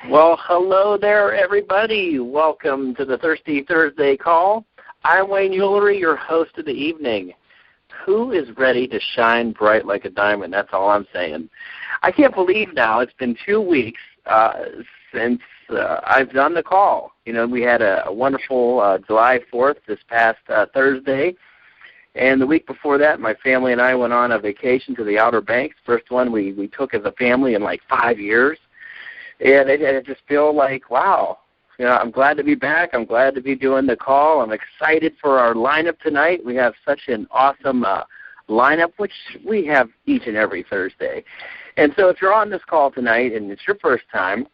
Well, hello there, everybody. Welcome to the Thirsty Thursday call. I'm Wayne Eulery, your host of the evening. Who is ready to shine bright like a diamond? That's all I'm saying. I can't believe now it's been 2 weeks since I've done the call. You know, we had a wonderful July 4th this past Thursday. And the week before that, my family and I went on a vacation to the Outer Banks. First one we took as a family in like 5 years. And it just feel like, wow, you know, I'm glad to be back. I'm glad to be doing the call. I'm excited for our lineup tonight. We have such an awesome lineup, which we have each and every Thursday. And so if you're on this call tonight and it's your first time,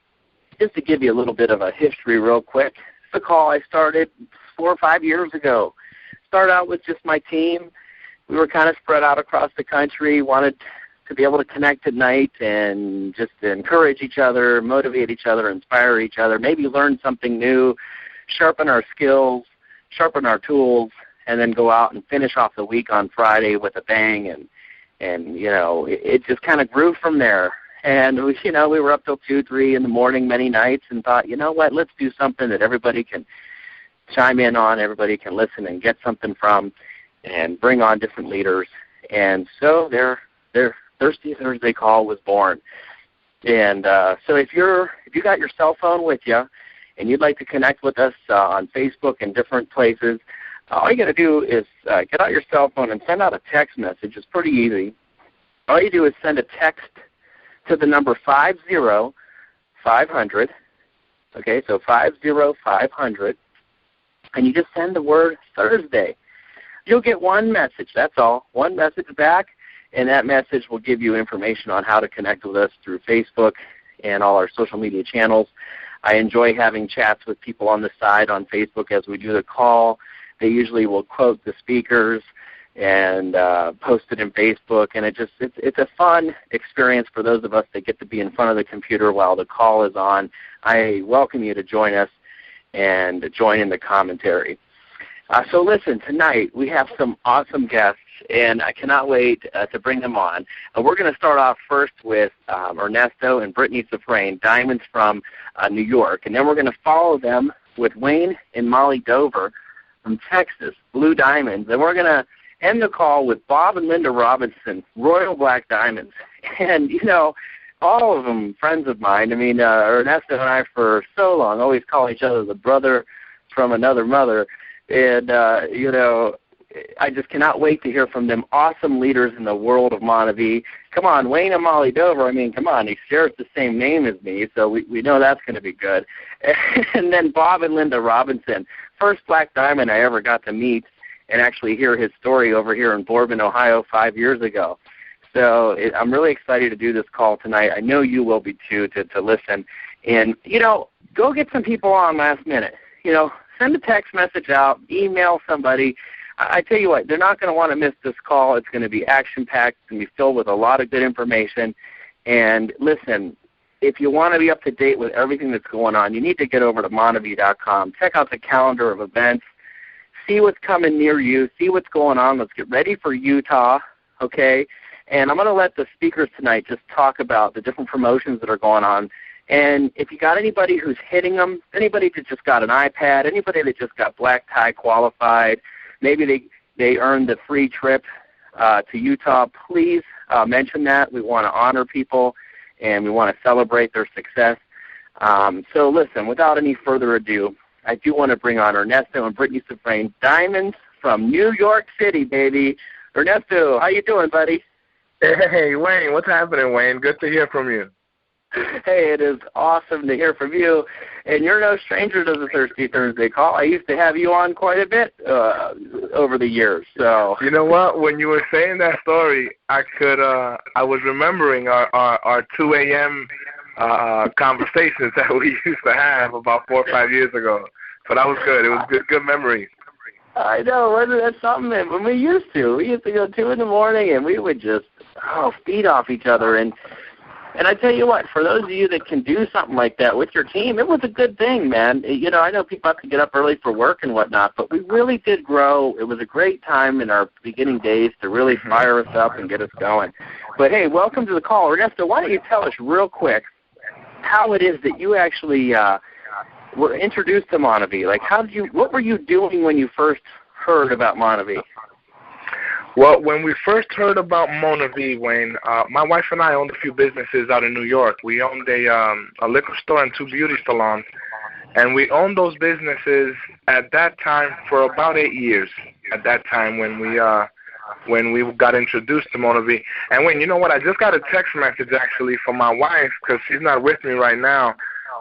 just to give you a little bit of a history real quick, it's a call I started 4 or 5 years ago. Started out with just my team. We were kind of spread out across the country, wanted to be able to connect at night and just encourage each other, motivate each other, inspire each other, maybe learn something new, sharpen our skills, sharpen our tools, and then go out and finish off the week on Friday with a bang. And you know, it just kind of grew from there. And, we were up till 2, 3 in the morning many nights and thought, you know what, let's do something that everybody can chime in on, everybody can listen and get something from, and bring on different leaders. And so their Thirsty Thursday call was born. And so if you got your cell phone with you and you'd like to connect with us on Facebook and different places, all you got to do is get out your cell phone and send out a text message. It's pretty easy. All you do is send a text to the number 50500. Okay, so 50500. And you just send the word Thursday. You'll get one message, that's all, one message back, and that message will give you information on how to connect with us through Facebook and all our social media channels. I enjoy having chats with people on the side on Facebook as we do the call. They usually will quote the speakers and post it in Facebook, and it's a fun experience for those of us that get to be in front of the computer while the call is on. I welcome you to join us and join in the commentary. So listen, tonight we have some awesome guests, and I cannot wait to bring them on. We're going to start off first with Ernesto and Brittany Souffrain, Diamonds from New York, and then we're going to follow them with Wayne and Molly Dover from Texas, Blue Diamonds, and we're going to end the call with Bob and Linda Robinson, Royal Black Diamonds. And, you know, all of them friends of mine. I mean, Ernesto and I for so long always call each other the brother from another mother. And, I just cannot wait to hear from them. Awesome leaders in the world of Montevideo. Come on, Wayne and Molly Dover. I mean, come on, he shares the same name as me, so we know that's going to be good. And then Bob and Linda Robinson, first Black Diamond I ever got to meet and actually hear his story over here in Bourbon, Ohio 5 years ago. So I'm really excited to do this call tonight. I know you will be too, to listen. And, go get some people on last minute. Send a text message out, email somebody. I tell you what, they're not going to want to miss this call. It's going to be action-packed. It's going to be filled with a lot of good information. And listen, if you want to be up to date with everything that's going on, you need to get over to Montevideo.com. Check out the calendar of events. See what's coming near you. See what's going on. Let's get ready for Utah, okay? And I'm going to let the speakers tonight just talk about the different promotions that are going on. And if you got anybody who's hitting them, anybody that just got an iPad, anybody that just got black tie qualified, maybe they earned the free trip to Utah, please mention that. We want to honor people, and we want to celebrate their success. So listen, without any further ado, I do want to bring on Ernesto and Brittany Souffrain, Diamonds from New York City, baby. Ernesto, how you doing, buddy? Hey, Wayne, what's happening, Wayne? Good to hear from you. Hey, it is awesome to hear from you, and you're no stranger to the Thirsty Thursday call. I used to have you on quite a bit over the years. So you know what? When you were saying that story, I was remembering our 2 a.m. Conversations that we used to have about 4 or 5 years ago. So that was good. It was good memories. I know, wasn't that something? When we used to go 2 in the morning, and we would just feed off each other. And I tell you what, for those of you that can do something like that with your team, it was a good thing, man. I know people have to get up early for work and whatnot, but we really did grow. It was a great time in our beginning days to really fire us up and get us going. But, hey, welcome to the call. Ernesto, why don't you tell us real quick how it is that you actually were introduced to Monavie. Like, what were you doing when you first heard about Monavie? Well, when we first heard about Monavie, Wayne, my wife and I owned a few businesses out in New York. We owned a liquor store and 2 beauty salons, and we owned those businesses at that time for about 8 years. At that time, when we got introduced to Monavie, and Wayne, you know what? I just got a text message actually from my wife because she's not with me right now,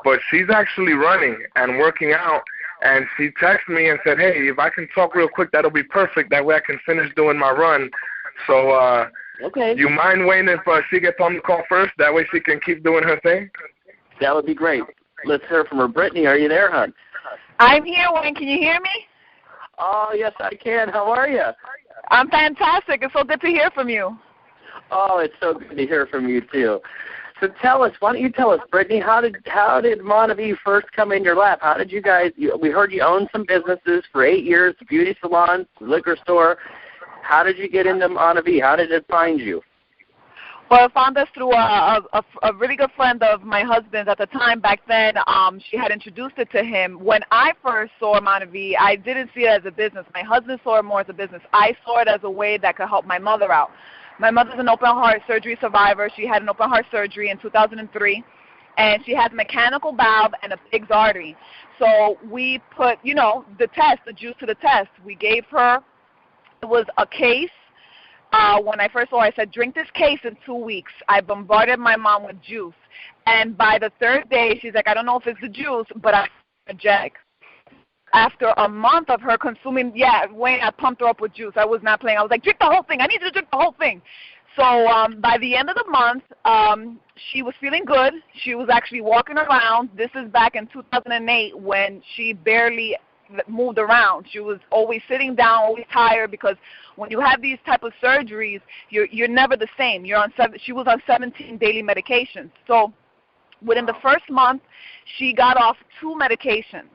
but she's actually running and working out. And she texted me and said, hey, if I can talk real quick, that'll be perfect. That way I can finish doing my run. So okay. You mind, Wayne, if she gets on the call first? That way she can keep doing her thing? That would be great. Let's hear from her. Brittany, are you there, hon? I'm here, Wayne. Can you hear me? Oh, yes, I can. How are you? I'm fantastic. It's so good to hear from you. Oh, it's so good to hear from you, too. So tell us, why don't you tell us, Brittany, how did Monavie first come in your lap? How did you guys, we heard you owned some businesses for 8 years, beauty salons, liquor store. How did you get into Monavie? How did it find you? Well, I found us through a really good friend of my husband's at the time. Back then, she had introduced it to him. When I first saw Monavie, I didn't see it as a business. My husband saw it more as a business. I saw it as a way that could help my mother out. My mother's an open heart surgery survivor. She had an open heart surgery in 2003, and she has a mechanical valve and a pig's artery. So we put, the juice to the test. We gave her, it was a case. When I first saw her, I said, drink this case in 2 weeks. I bombarded my mom with juice. And by the 3rd day, she's like, I don't know if it's the juice, but I'm energetic. After a month of her consuming, Wayne, I pumped her up with juice. I was not playing. I was like, drink the whole thing. I need you to drink the whole thing. So by the end of the month, she was feeling good. She was actually walking around. This is back in 2008 when she barely moved around. She was always sitting down, always tired, because when you have these type of surgeries, you're never the same. She was on 17 daily medications. So within the first month, she got off 2 medications.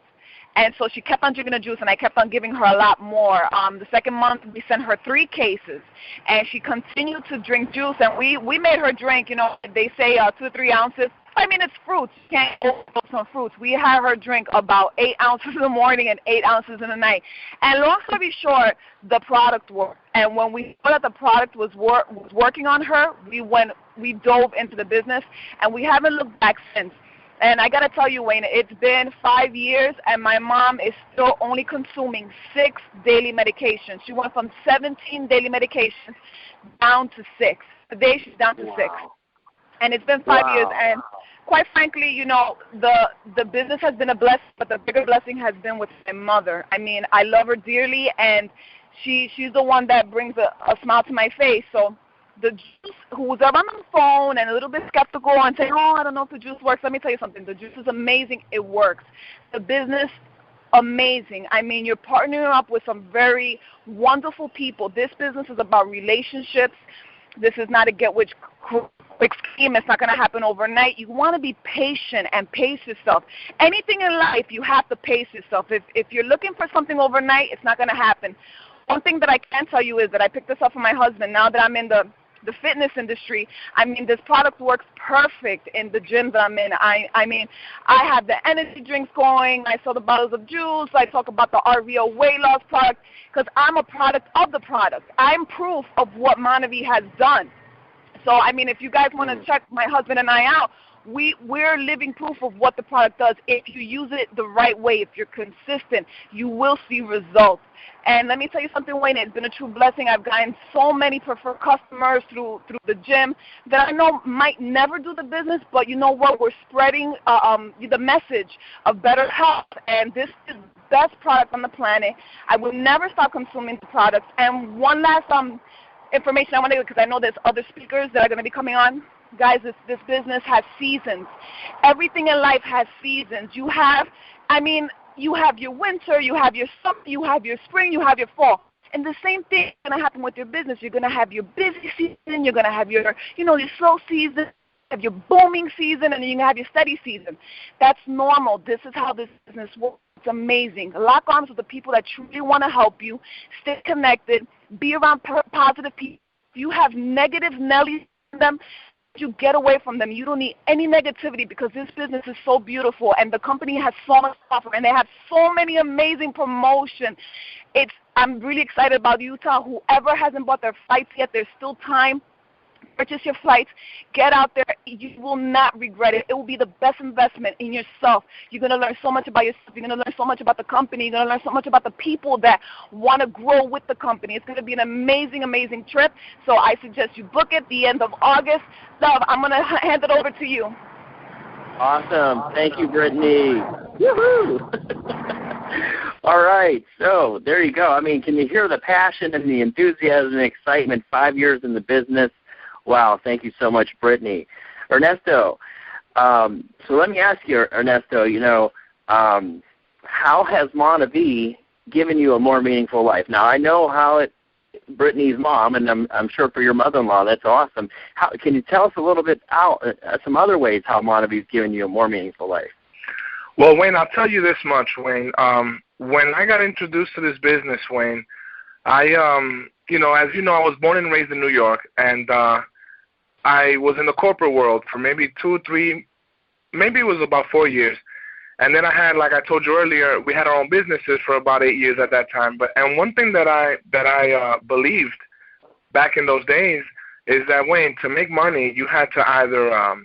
And so she kept on drinking the juice, and I kept on giving her a lot more. The second month, we sent her 3 cases, and she continued to drink juice. And we made her drink, they say 2 to 3 ounces. I mean, it's fruits. You can't overdose on fruits. We had her drink about 8 ounces in the morning and 8 ounces in the night. And long story short, the product worked. And when we saw that the product was working on her, we dove into the business, and we haven't looked back since. And I got to tell you, Wayne, it's been 5 years, and my mom is still only consuming 6 daily medications. She went from 17 daily medications down to 6. Today she's down to 6. And it's been 5 years. And quite frankly, the business has been a blessing, but the bigger blessing has been with my mother. I mean, I love her dearly, and she's the one that brings a smile to my face. So the juice, who was on the phone and a little bit skeptical and saying, oh, I don't know if the juice works. Let me tell you something. The juice is amazing. It works. The business, amazing. I mean, you're partnering up with some very wonderful people. This business is about relationships. This is not a get-rich-quick scheme. It's not going to happen overnight. You want to be patient and pace yourself. Anything in life, you have to pace yourself. If you're looking for something overnight, it's not going to happen. One thing that I can tell you is that I picked this up from my husband. Now that I'm in the fitness industry, I mean, this product works perfect in the gym that I'm in. I mean, I have the energy drinks going. I sell the bottles of juice. I talk about the RVO weight loss product because I'm a product of the product. I'm proof of what Monavie has done. So, I mean, if you guys want to check my husband and I out, we're living proof of what the product does. If you use it the right way, if you're consistent, you will see results. And let me tell you something, Wayne, it's been a true blessing. I've gotten so many preferred customers through the gym that I know might never do the business, but you know what? We're spreading the message of better health, and this is the best product on the planet. I will never stop consuming the products. And one last information I want to give, because I know there's other speakers that are going to be coming on. Guys, this business has seasons. Everything in life has seasons. You have your winter, you have your summer, you have your spring, you have your fall. And the same thing is going to happen with your business. You're going to have your busy season, you're going to have your slow season, have your booming season, and then you're going to have your steady season. That's normal. This is how this business works. It's amazing. Lock arms with the people that truly want to help you. Stay connected. Be around positive people. If you have negative Nellies in them, you get away from them. You don't need any negativity because this business is so beautiful and the company has so much stuff and they have so many amazing promotions. I'm really excited about Utah. Whoever hasn't bought their flights yet, there's still time. Purchase your flights. Get out there. You will not regret it. It will be the best investment in yourself. You're going to learn so much about yourself. You're going to learn so much about the company. You're going to learn so much about the people that want to grow with the company. It's going to be an amazing, amazing trip. So I suggest you book it the end of August. Love, I'm going to hand it over to you. Awesome. Thank you, Brittany. Woohoo! All right. So there you go. I mean, can you hear the passion and the enthusiasm and excitement? 5 years in the business. Wow, thank you so much, Brittany. Ernesto, so let me ask you, Ernesto, how has Monavie given you a more meaningful life? Now, I know how Brittany's mom, and I'm sure for your mother-in-law, that's awesome. Can you tell us a little bit some other ways how Monavie's given you a more meaningful life? Well, Wayne, I'll tell you this much, Wayne. When I got introduced to this business, Wayne, as you know, I was born and raised in New York, and I was in the corporate world for maybe 2, 3, maybe it was about 4 years. And then I had, like I told you earlier, we had our own businesses for about 8 years at that time. And one thing that I believed back in those days is that, Wayne, to make money, you had to either,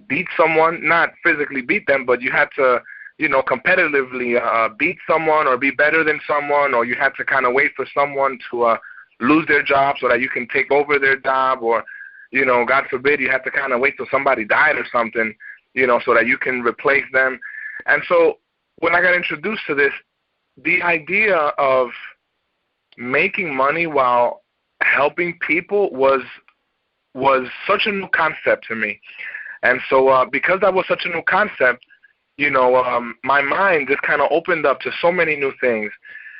beat someone, not physically beat them, but you had to, competitively beat someone or be better than someone, or you had to kind of wait for someone to lose their job so that you can take over their job, or, God forbid, you had to kind of wait till somebody died or something, so that you can replace them. And so when I got introduced to this, the idea of making money while helping people was such a new concept to me. And so because that was such a new concept, my mind just kind of opened up to so many new things.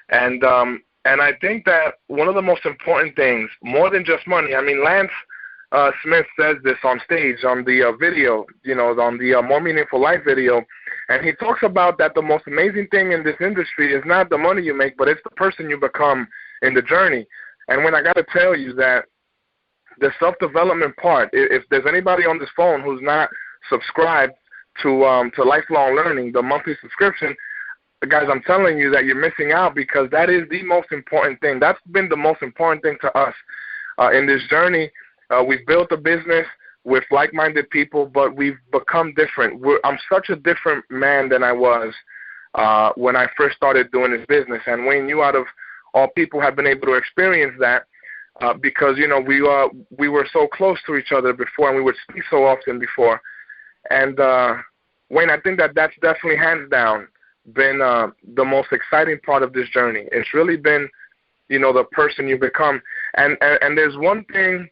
And I think that one of the most important things, more than just money, I mean, Lance Smith says this on stage on the video, on the More Meaningful Life video, and he talks about that the most amazing thing in this industry is not the money you make, but it's the person you become in the journey. And when I got to tell you that the self-development part, if there's anybody on this phone who's not subscribed to Lifelong Learning, the monthly subscription, guys, I'm telling you that you're missing out, because that is the most important thing. That's been the most important thing to us in this journey. We've built a business with like-minded people, but we've become different. I'm such a different man than I was when I first started doing this business. And Wayne, you out of all people have been able to experience that because, we were so close to each other before, and we would speak so often before. And Wayne, I think that that's definitely hands down been the most exciting part of this journey. It's really been, the person you become. And there's one thing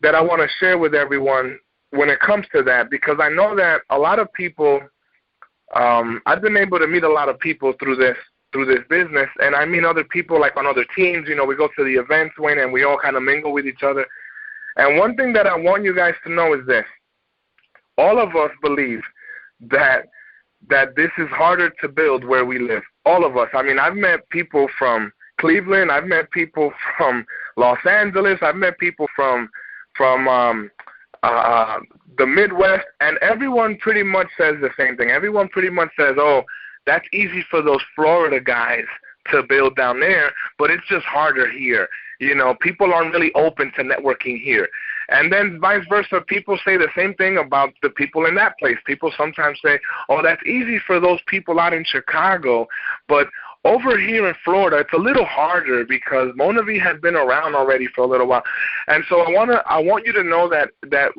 that I want to share with everyone when it comes to that, because I know that a lot of people, I've been able to meet a lot of people through this business, and I meet other people like on other teams. We go to the events, Wayne, and we all kind of mingle with each other. And one thing that I want you guys to know is this: all of us believe that this is harder to build where we live. All of us. I mean, I've met people from Cleveland. I've met people from Los Angeles. I've met people from the Midwest, and everyone pretty much says the same thing. Everyone pretty much says, oh, that's easy for those Florida guys to build down there, but it's just harder here. People aren't really open to networking here. And then vice versa, people say the same thing about the people in that place. People sometimes say, oh, that's easy for those people out in Chicago, but over here in Florida, it's a little harder because Monavie has been around already for a little while. And so I want you to know that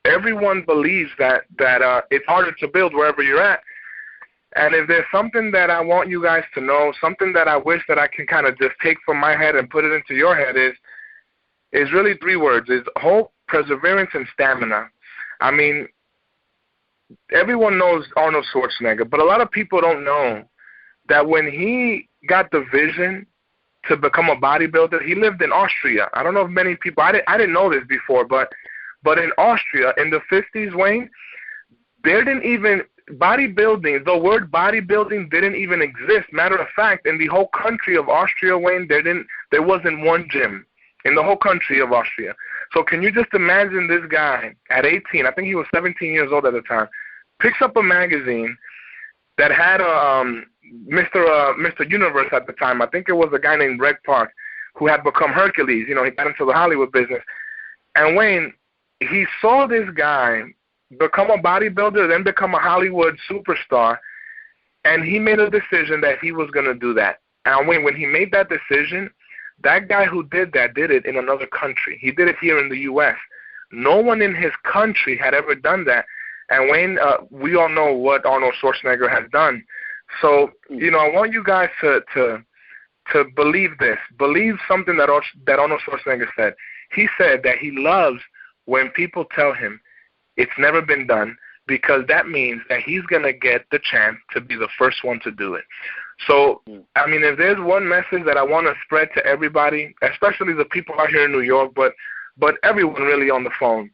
everyone believes that it's harder to build wherever you're at. And if there's something that I want you guys to know, something that I wish that I can kind of just take from my head and put it into your head is really 3 words: is hope, perseverance, and stamina. I mean, everyone knows Arnold Schwarzenegger, but a lot of people don't know that when he got the vision to become a bodybuilder, he lived in Austria. I don't know if many people, I didn't know this before, but in Austria in the 50s, Wayne, there didn't even, bodybuilding, the word bodybuilding didn't even exist. Matter of fact, in the whole country of Austria, Wayne, there wasn't one gym in the whole country of Austria. So can you just imagine this guy at 18, I think he was 17 years old at the time, picks up a magazine that had Mr. Universe at the time. I think it was a guy named Greg Park who had become Hercules. You know, he got into the Hollywood business. And Wayne, he saw this guy become a bodybuilder, then become a Hollywood superstar, and he made a decision that he was going to do that. And Wayne, when he made that decision, that guy who did that did it in another country. He did it here in the U.S. No one in his country had ever done that. And Wayne, we all know what Arnold Schwarzenegger has done. So, you know, I want you guys to believe this. Believe something that Arnold Schwarzenegger said. He said that he loves when people tell him it's never been done, because that means that he's going to get the chance to be the first one to do it. So, I mean, if there's one message that I want to spread to everybody, especially the people out here in New York, but everyone really on the phone,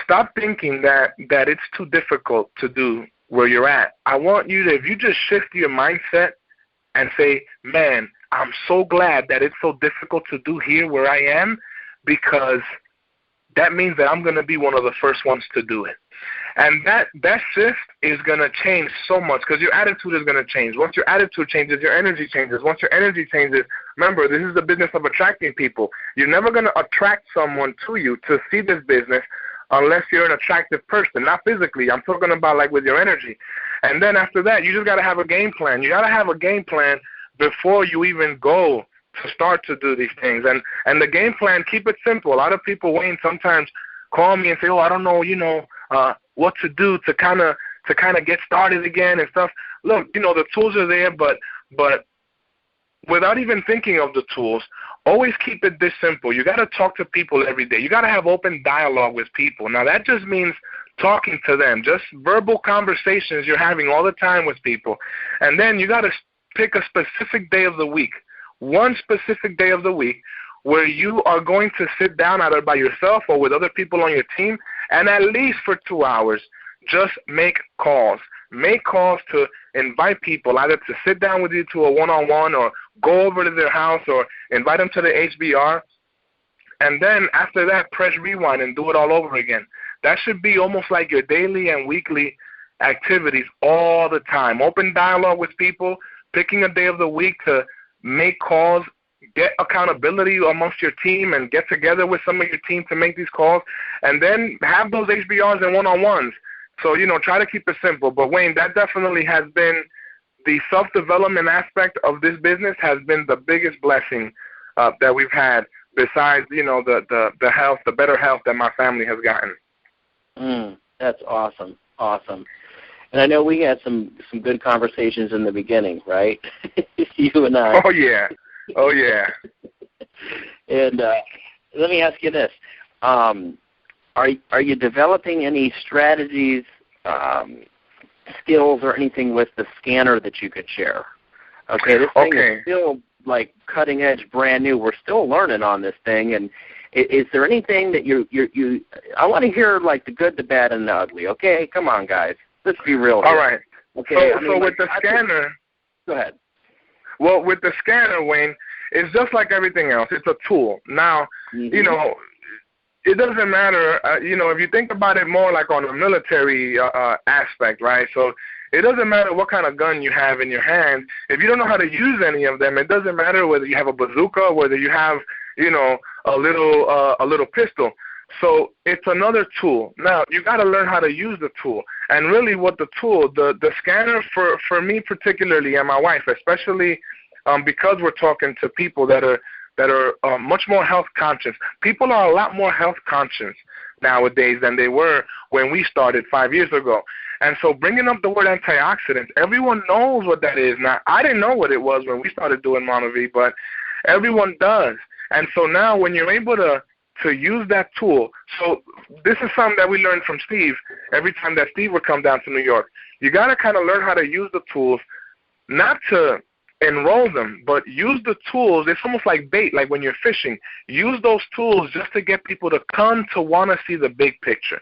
stop thinking that it's too difficult to do where you're at. I want you to, if you just shift your mindset and say, man, I'm so glad that it's so difficult to do here where I am, because that means that I'm going to be one of the first ones to do it. And that shift is going to change so much, because your attitude is going to change. Once your attitude changes, your energy changes. Once your energy changes, remember, this is the business of attracting people. You're never going to attract someone to you to see this business unless you're an attractive person, not physically. I'm talking about like with your energy. And then after that, you just got to have a game plan. You got to have a game plan before you even go to start to do these things. And the game plan, keep it simple. A lot of people, Wayne, sometimes call me and say, oh, I don't know, what to do to kind of get started again and stuff. Look, the tools are there, but without even thinking of the tools, always keep it this simple. You got to talk to people every day. You got to have open dialogue with people. Now, that just means talking to them, just verbal conversations you're having all the time with people. And then you got to pick a specific day of the week, one specific day of the week, where you are going to sit down either by yourself or with other people on your team, and at least for 2 hours, just make calls. Make calls to invite people either to sit down with you to a one-on-one, or go over to their house, or invite them to the HBR. And then after that, press rewind and do it all over again. That should be almost like your daily and weekly activities all the time. Open dialogue with people, picking a day of the week to make calls, get accountability amongst your team, and get together with some of your team to make these calls, and then have those HBRs and one-on-ones. So, try to keep it simple. But, Wayne, that definitely has been the self-development aspect of this business has been the biggest blessing that we've had, besides, the health, the better health that my family has gotten. That's awesome. Awesome. And I know we had some good conversations in the beginning, right? You and I. Oh, yeah. Oh, yeah. And let me ask you this. Are you developing any strategies, skills, or anything with the scanner that you could share? Okay, this thing is still like cutting edge, brand new. We're still learning on this thing. And is there anything that you I want to hear, like the good, the bad, and the ugly. Okay, come on, guys. Let's be real here. All right. Okay. So with the scanner. Go ahead. Well, with the scanner, Wayne, it's just like everything else. It's a tool. Now, it doesn't matter, if you think about it more like on a military aspect, right? So it doesn't matter what kind of gun you have in your hand. If you don't know how to use any of them, it doesn't matter whether you have a bazooka, whether you have, a little pistol. So it's another tool. Now, you got to learn how to use the tool. And really what the tool, the scanner for me particularly, and my wife, especially because we're talking to people that are much more health conscious. People are a lot more health conscious nowadays than they were when we started 5 years ago. And so bringing up the word antioxidants, everyone knows what that is. Now, I didn't know what it was when we started doing Monavie, but everyone does. And so now when you're able to use that tool, so this is something that we learned from Steve every time that Steve would come down to New York. You got to kind of learn how to use the tools, not to enroll them, but use the tools. It's almost like bait, like when you're fishing. Use those tools just to get people to come to want to see the big picture.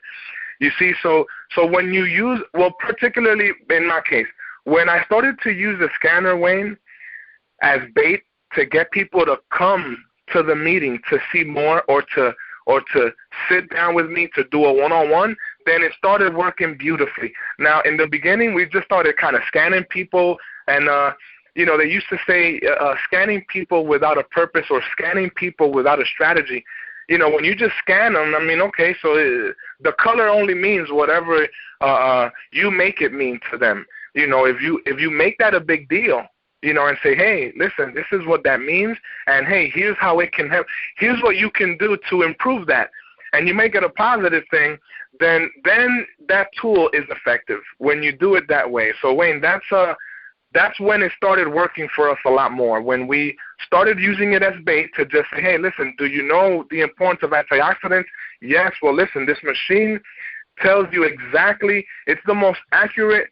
You see, so when you use, well, particularly in my case, when I started to use the scanner, Wayne, as bait to get people to come to the meeting to see more, or to or to sit down with me to do a one-on-one, then it started working beautifully. Now, in the beginning, we just started kind of scanning people, and, they used to say scanning people without a purpose or scanning people without a strategy. When you just scan them, okay, so the color only means whatever you make it mean to them. If you make that a big deal, and say, hey, listen, this is what that means, and hey, here's how it can help. Here's what you can do to improve that. And you make it a positive thing, then that tool is effective when you do it that way. So, Wayne, that's when it started working for us a lot more, when we started using it as bait to just say, hey, listen, do you know the importance of antioxidants? Yes, well, listen, this machine tells you exactly, it's the most accurate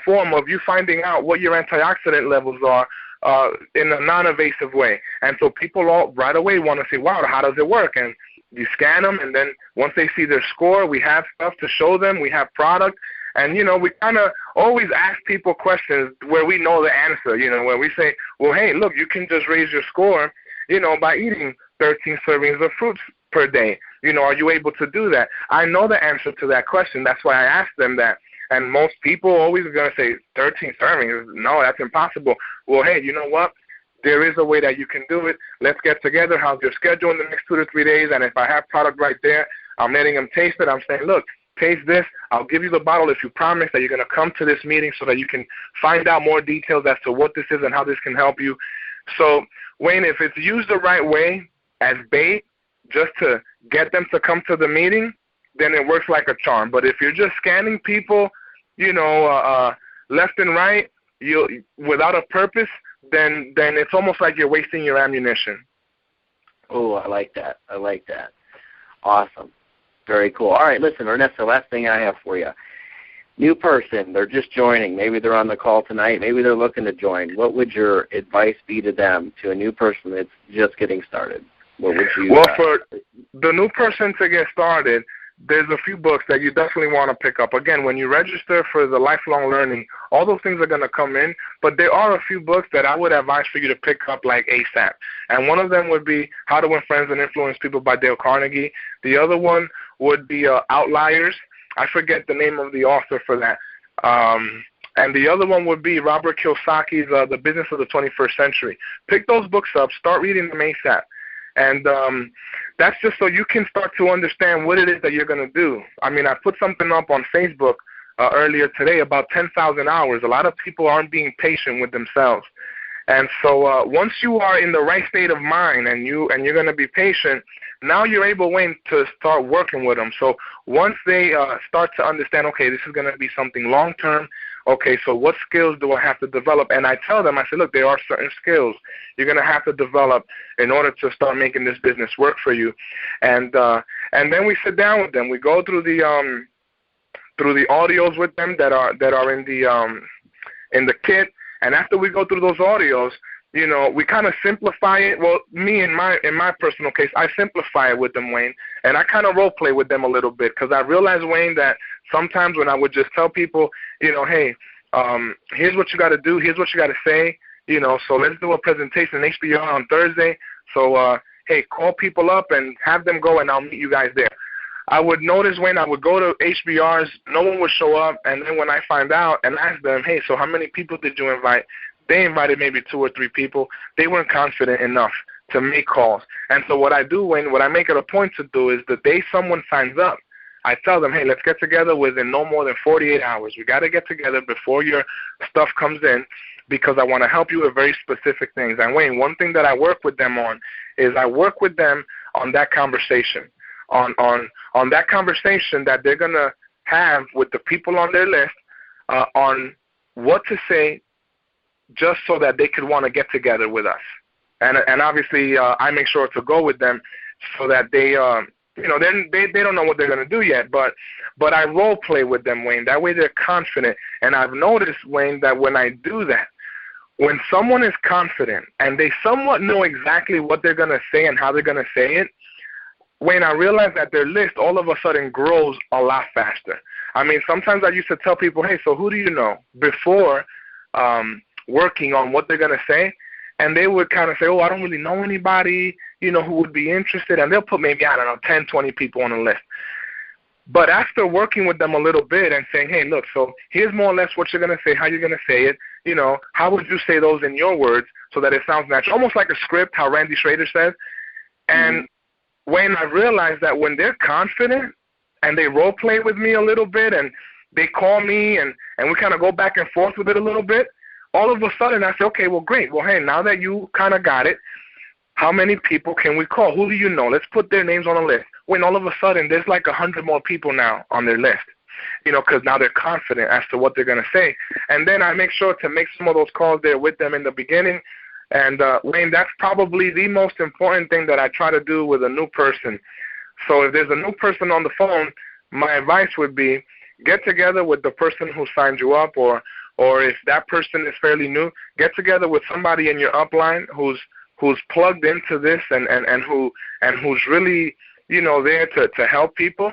form of you finding out what your antioxidant levels are in a non-invasive way. And so people all right away want to say, wow, how does it work? And you scan them, and then once they see their score, we have stuff to show them. We have product. And, we kind of always ask people questions where we know the answer, where we say, well, hey, look, you can just raise your score, by eating 13 servings of fruits per day. Are you able to do that? I know the answer to that question. That's why I asked them that. And most people always are going to say 13 servings. No, that's impossible. Well, hey, you know what? There is a way that you can do it. Let's get together. How's your schedule in the next 2 to 3 days? And if I have product right there, I'm letting them taste it. I'm saying, look, taste this. I'll give you the bottle if you promise that you're going to come to this meeting so that you can find out more details as to what this is and how this can help you. So, Wayne, if it's used the right way as bait just to get them to come to the meeting, then it works like a charm. But if you're just scanning people, left and right, without a purpose, then it's almost like you're wasting your ammunition. Oh, I like that. Awesome. Very cool. All right, listen, Ernesto, last thing I have for you. New person, they're just joining. Maybe they're on the call tonight. Maybe they're looking to join. What would your advice be to them, to a new person that's just getting started? What would you? Well, for the new person to get started, there's a few books that you definitely want to pick up. Again, when you register for the lifelong learning, all those things are going to come in, but there are a few books that I would advise for you to pick up like ASAP. And one of them would be How to Win Friends and Influence People by Dale Carnegie. The other one would be Outliers. I forget the name of the author for that. And the other one would be Robert Kiyosaki's The Business of the 21st Century. Pick those books up. Start reading them ASAP. And that's just so you can start to understand what it is that you're going to do. I put something up on Facebook earlier today about 10,000 hours. A lot of people aren't being patient with themselves. And so once you are in the right state of mind and you're going to be patient, now you're able, Wayne, to start working with them. So once they start to understand, okay, this is going to be something long-term, okay, so what skills do I have to develop? And I tell them, I say, look, there are certain skills you're going to have to develop in order to start making this business work for you. And then we sit down with them. We go through the audios with them that are in the kit. And after we go through those audios, we kind of simplify it. Well, me in my personal case, I simplify it with them, Wayne, and I kind of role play with them a little bit because I realized, Wayne, that sometimes when I would just tell people, hey, here's what you got to do, here's what you got to say, so let's do a presentation in HBR on Thursday. So, hey, call people up and have them go, and I'll meet you guys there. I would notice, Wayne, I would go to HBRs, no one would show up, and then when I find out and ask them, hey, so how many people did you invite? They invited maybe 2 or 3 people. They weren't confident enough to make calls. And so what I do, Wayne, what I make it a point to do is the day someone signs up, I tell them, hey, let's get together within no more than 48 hours. We got to get together before your stuff comes in because I want to help you with very specific things. And, Wayne, one thing that I work with them on is I work with them on that conversation, on that conversation that they're going to have with the people on their list on what to say just so that they could want to get together with us. And obviously I make sure to go with them so that they they don't know what they're going to do yet, but I role play with them, Wayne. That way they're confident. And I've noticed, Wayne, that when I do that, when someone is confident and they somewhat know exactly what they're going to say and how they're going to say it, Wayne, I realize that their list all of a sudden grows a lot faster. Sometimes I used to tell people, hey, so who do you know? Before working on what they're going to say, and they would kind of say, oh, I don't really know anybody, who would be interested, and they'll put maybe, 10, 20 people on the list. But after working with them a little bit and saying, hey, look, so here's more or less what you're going to say, how you're going to say it, how would you say those in your words so that it sounds natural, almost like a script, how Randy Schrader says. And when I realized that when they're confident and they role play with me a little bit and they call me and we kind of go back and forth with it a little bit, all of a sudden I say, okay, well, great. Well, hey, now that you kind of got it, how many people can we call? Who do you know? Let's put their names on a list. When all of a sudden there's like 100 more people now on their list, because now they're confident as to what they're going to say. And then I make sure to make some of those calls there with them in the beginning. And, Wayne, that's probably the most important thing that I try to do with a new person. So if there's a new person on the phone, my advice would be get together with the person who signed you up, or if that person is fairly new, get together with somebody in your upline who's plugged into this and who's really, there to help people,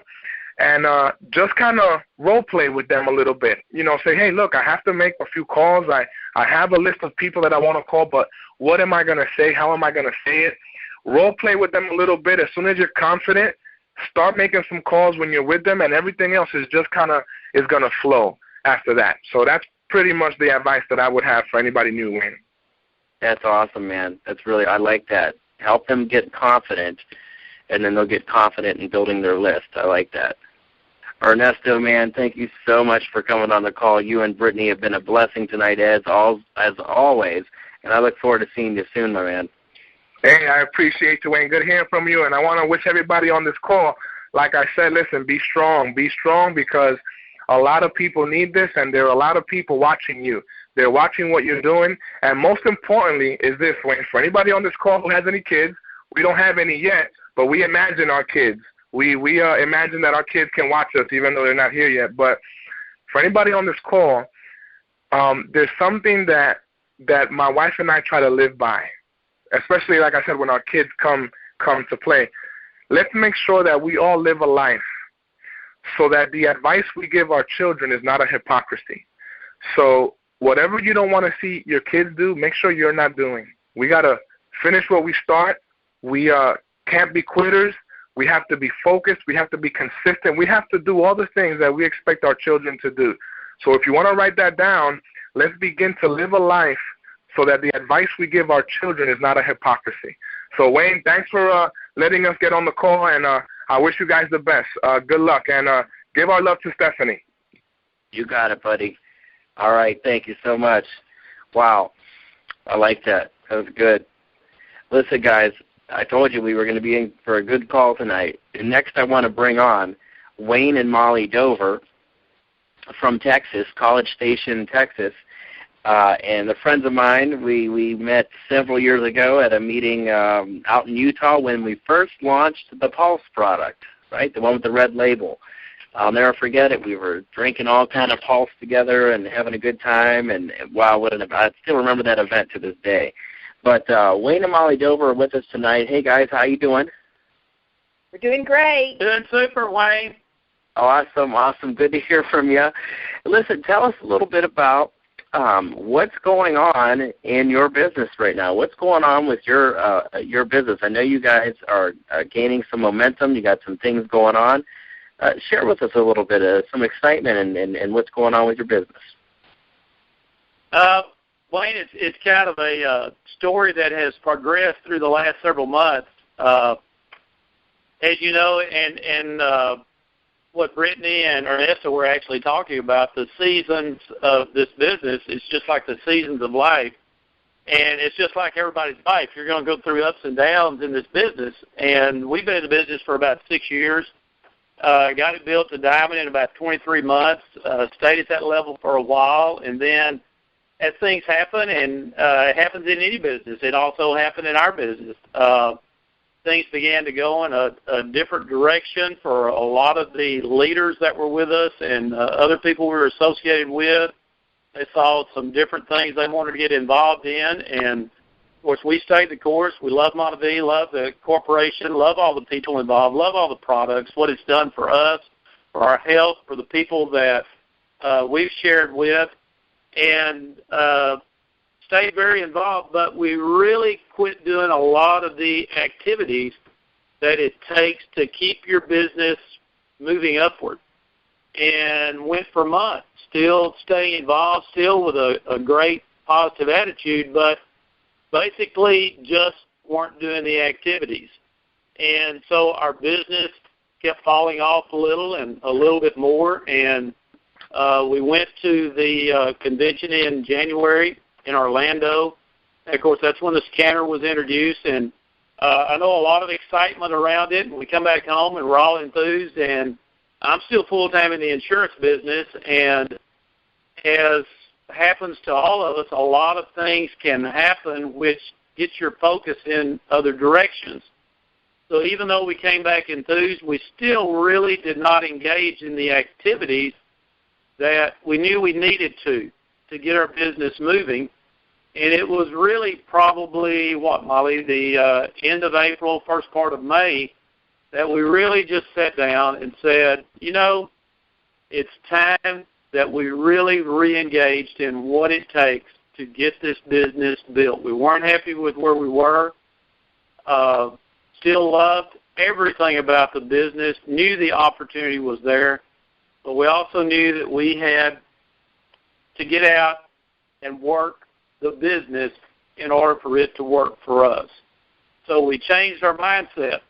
and just kind of role play with them a little bit. Say, hey, look, I have to make a few calls. I have a list of people that I want to call, but what am I going to say? How am I going to say it? Role play with them a little bit. As soon as you're confident, start making some calls when you're with them, and everything else is just is going to flow after that. So that's pretty much the advice that I would have for anybody new, Wayne. That's awesome, man. I like that. Help them get confident, and then they'll get confident in building their list. I like that. Ernesto, man, thank you so much for coming on the call. You and Brittany have been a blessing tonight, as always, and I look forward to seeing you soon, my man. Hey, I appreciate you, Wayne. Good hearing from you, and I want to wish everybody on this call, like I said, listen, be strong. Be strong, because a lot of people need this, and there are a lot of people watching you. They're watching what you're doing, and most importantly is this, Wayne, for anybody on this call who has any kids, we don't have any yet, but we imagine our kids. We imagine that our kids can watch us even though they're not here yet. But for anybody on this call, there's something that my wife and I try to live by, especially, like I said, when our kids come to play. Let's make sure that we all live a life so that the advice we give our children is not a hypocrisy. So whatever you don't want to see your kids do, make sure you're not doing. We got to finish what we start. We can't be quitters. We have to be focused. We have to be consistent. We have to do all the things that we expect our children to do. So if you want to write that down, let's begin to live a life so that the advice we give our children is not a hypocrisy. So, Wayne, thanks for letting us get on the call, and I wish you guys the best. Good luck, and give our love to Stephanie. You got it, buddy. All right, thank you so much. Wow, I like that. That was good. Listen, guys, I told you we were going to be in for a good call tonight. And next I want to bring on Wayne and Molly Dover from Texas, College Station, Texas. And they're friends of mine. We met several years ago at a meeting out in Utah when we first launched the Pulse product, right, the one with the red label. I'll never forget it. We were drinking all kind of Pulse together and having a good time. And wow, what an event. I still remember that event to this day. But Wayne and Molly Dover are with us tonight. Hey, guys, how you doing? We're doing great. Doing super, Wayne. Awesome. Good to hear from you. Listen, tell us a little bit about what's going on in your business right now. What's going on with your business? I know you guys are gaining some momentum. You got some things going on. Share with us a little bit of some excitement and what's going on with your business. Wayne, it's kind of a story that has progressed through the last several months. As you know, and what Brittany and Ernesto were actually talking about, the seasons of this business is just like the seasons of life. And it's just like everybody's life. You're going to go through ups and downs in this business. And we've been in the business for about 6 years. Got it built to diamond in about 23 months, stayed at that level for a while, and then as things happen, and it happens in any business, it also happened in our business. Things began to go in a different direction for a lot of the leaders that were with us and other people we were associated with. They saw some different things they wanted to get involved in, and, of course, we stayed the course. We love Montevideo, love the corporation, love all the people involved, love all the products, what it's done for us, for our health, for the people that we've shared with. And stayed very involved, but we really quit doing a lot of the activities that it takes to keep your business moving upward. And went for months, still staying involved, still with a great positive attitude, but basically just weren't doing the activities. And so our business kept falling off a little and a little bit more, and we went to the convention in January in Orlando. And of course, that's when the scanner was introduced, and I know a lot of excitement around it. And we come back home, and we're all enthused, and I'm still full-time in the insurance business, and as happens to all of us, a lot of things can happen which gets your focus in other directions. So even though we came back enthused, we still really did not engage in the activities that we knew we needed to get our business moving. And it was really probably, Molly, the end of April, first part of May, that we really just sat down and said, it's time that we really re-engaged in what it takes to get this business built. We weren't happy with where we were, still loved everything about the business, knew the opportunity was there, but we also knew that we had to get out and work the business in order for it to work for us. So we changed our mindset.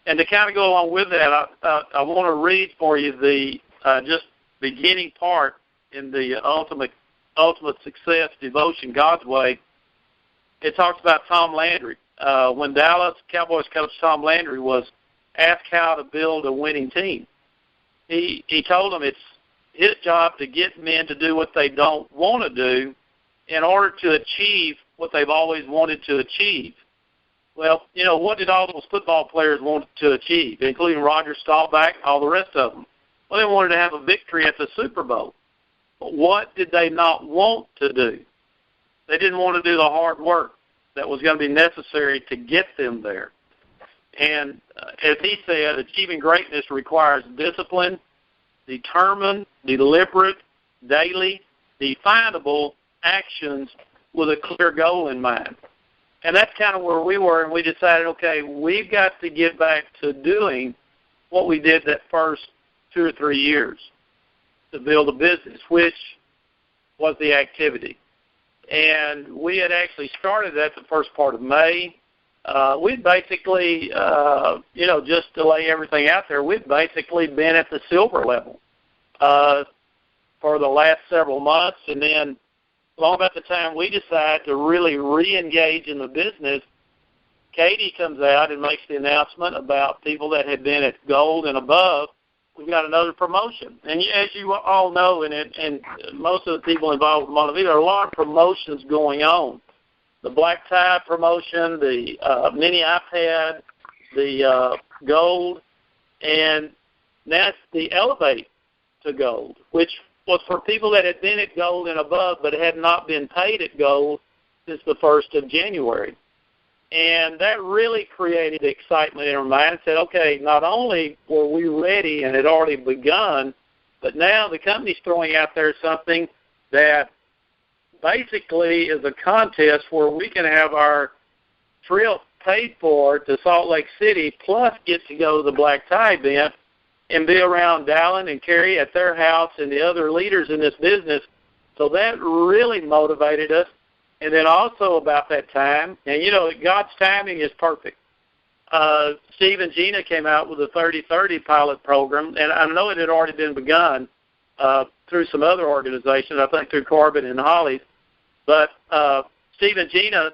And to kind of go along with that, I want to read for you the just beginning part in the Ultimate Success Devotion God's Way. It talks about Tom Landry. When Dallas Cowboys coach Tom Landry was asked how to build a winning team, he told them it's his job to get men to do what they don't want to do in order to achieve what they've always wanted to achieve. Well, what did all those football players want to achieve, including Roger Staubach, all the rest of them? Well, they wanted to have a victory at the Super Bowl. But what did they not want to do? They didn't want to do the hard work that was going to be necessary to get them there. And as he said, achieving greatness requires discipline, determined, deliberate, daily, definable actions with a clear goal in mind. And that's kind of where we were, and we decided, okay, we've got to get back to doing what we did that first 2 or 3 years to build a business, which was the activity. And we had actually started that the first part of May. We'd basically, just to lay everything out there, we'd basically been at the silver level for the last several months, and then long about the time we decide to really re-engage in the business, Katie comes out and makes the announcement about people that had been at gold and above. We've got another promotion. And as you all know, and most of the people involved with Montevideo, there are a lot of promotions going on. The black tie promotion, the mini iPad, the gold, and that's the elevate to gold, which was for people that had been at gold and above but had not been paid at gold since the 1st of January. And that really created excitement in our mind and said, okay, not only were we ready and had already begun, but now the company's throwing out there something that basically is a contest where we can have our trip paid for to Salt Lake City plus get to go to the black tie event and be around Dallin and Carrie at their house and the other leaders in this business. So that really motivated us. And then also about that time, and God's timing is perfect. Steve and Gina came out with a 30-30 pilot program, and I know it had already been begun through some other organizations, I think through Corbin and Holly's. But Steve and Gina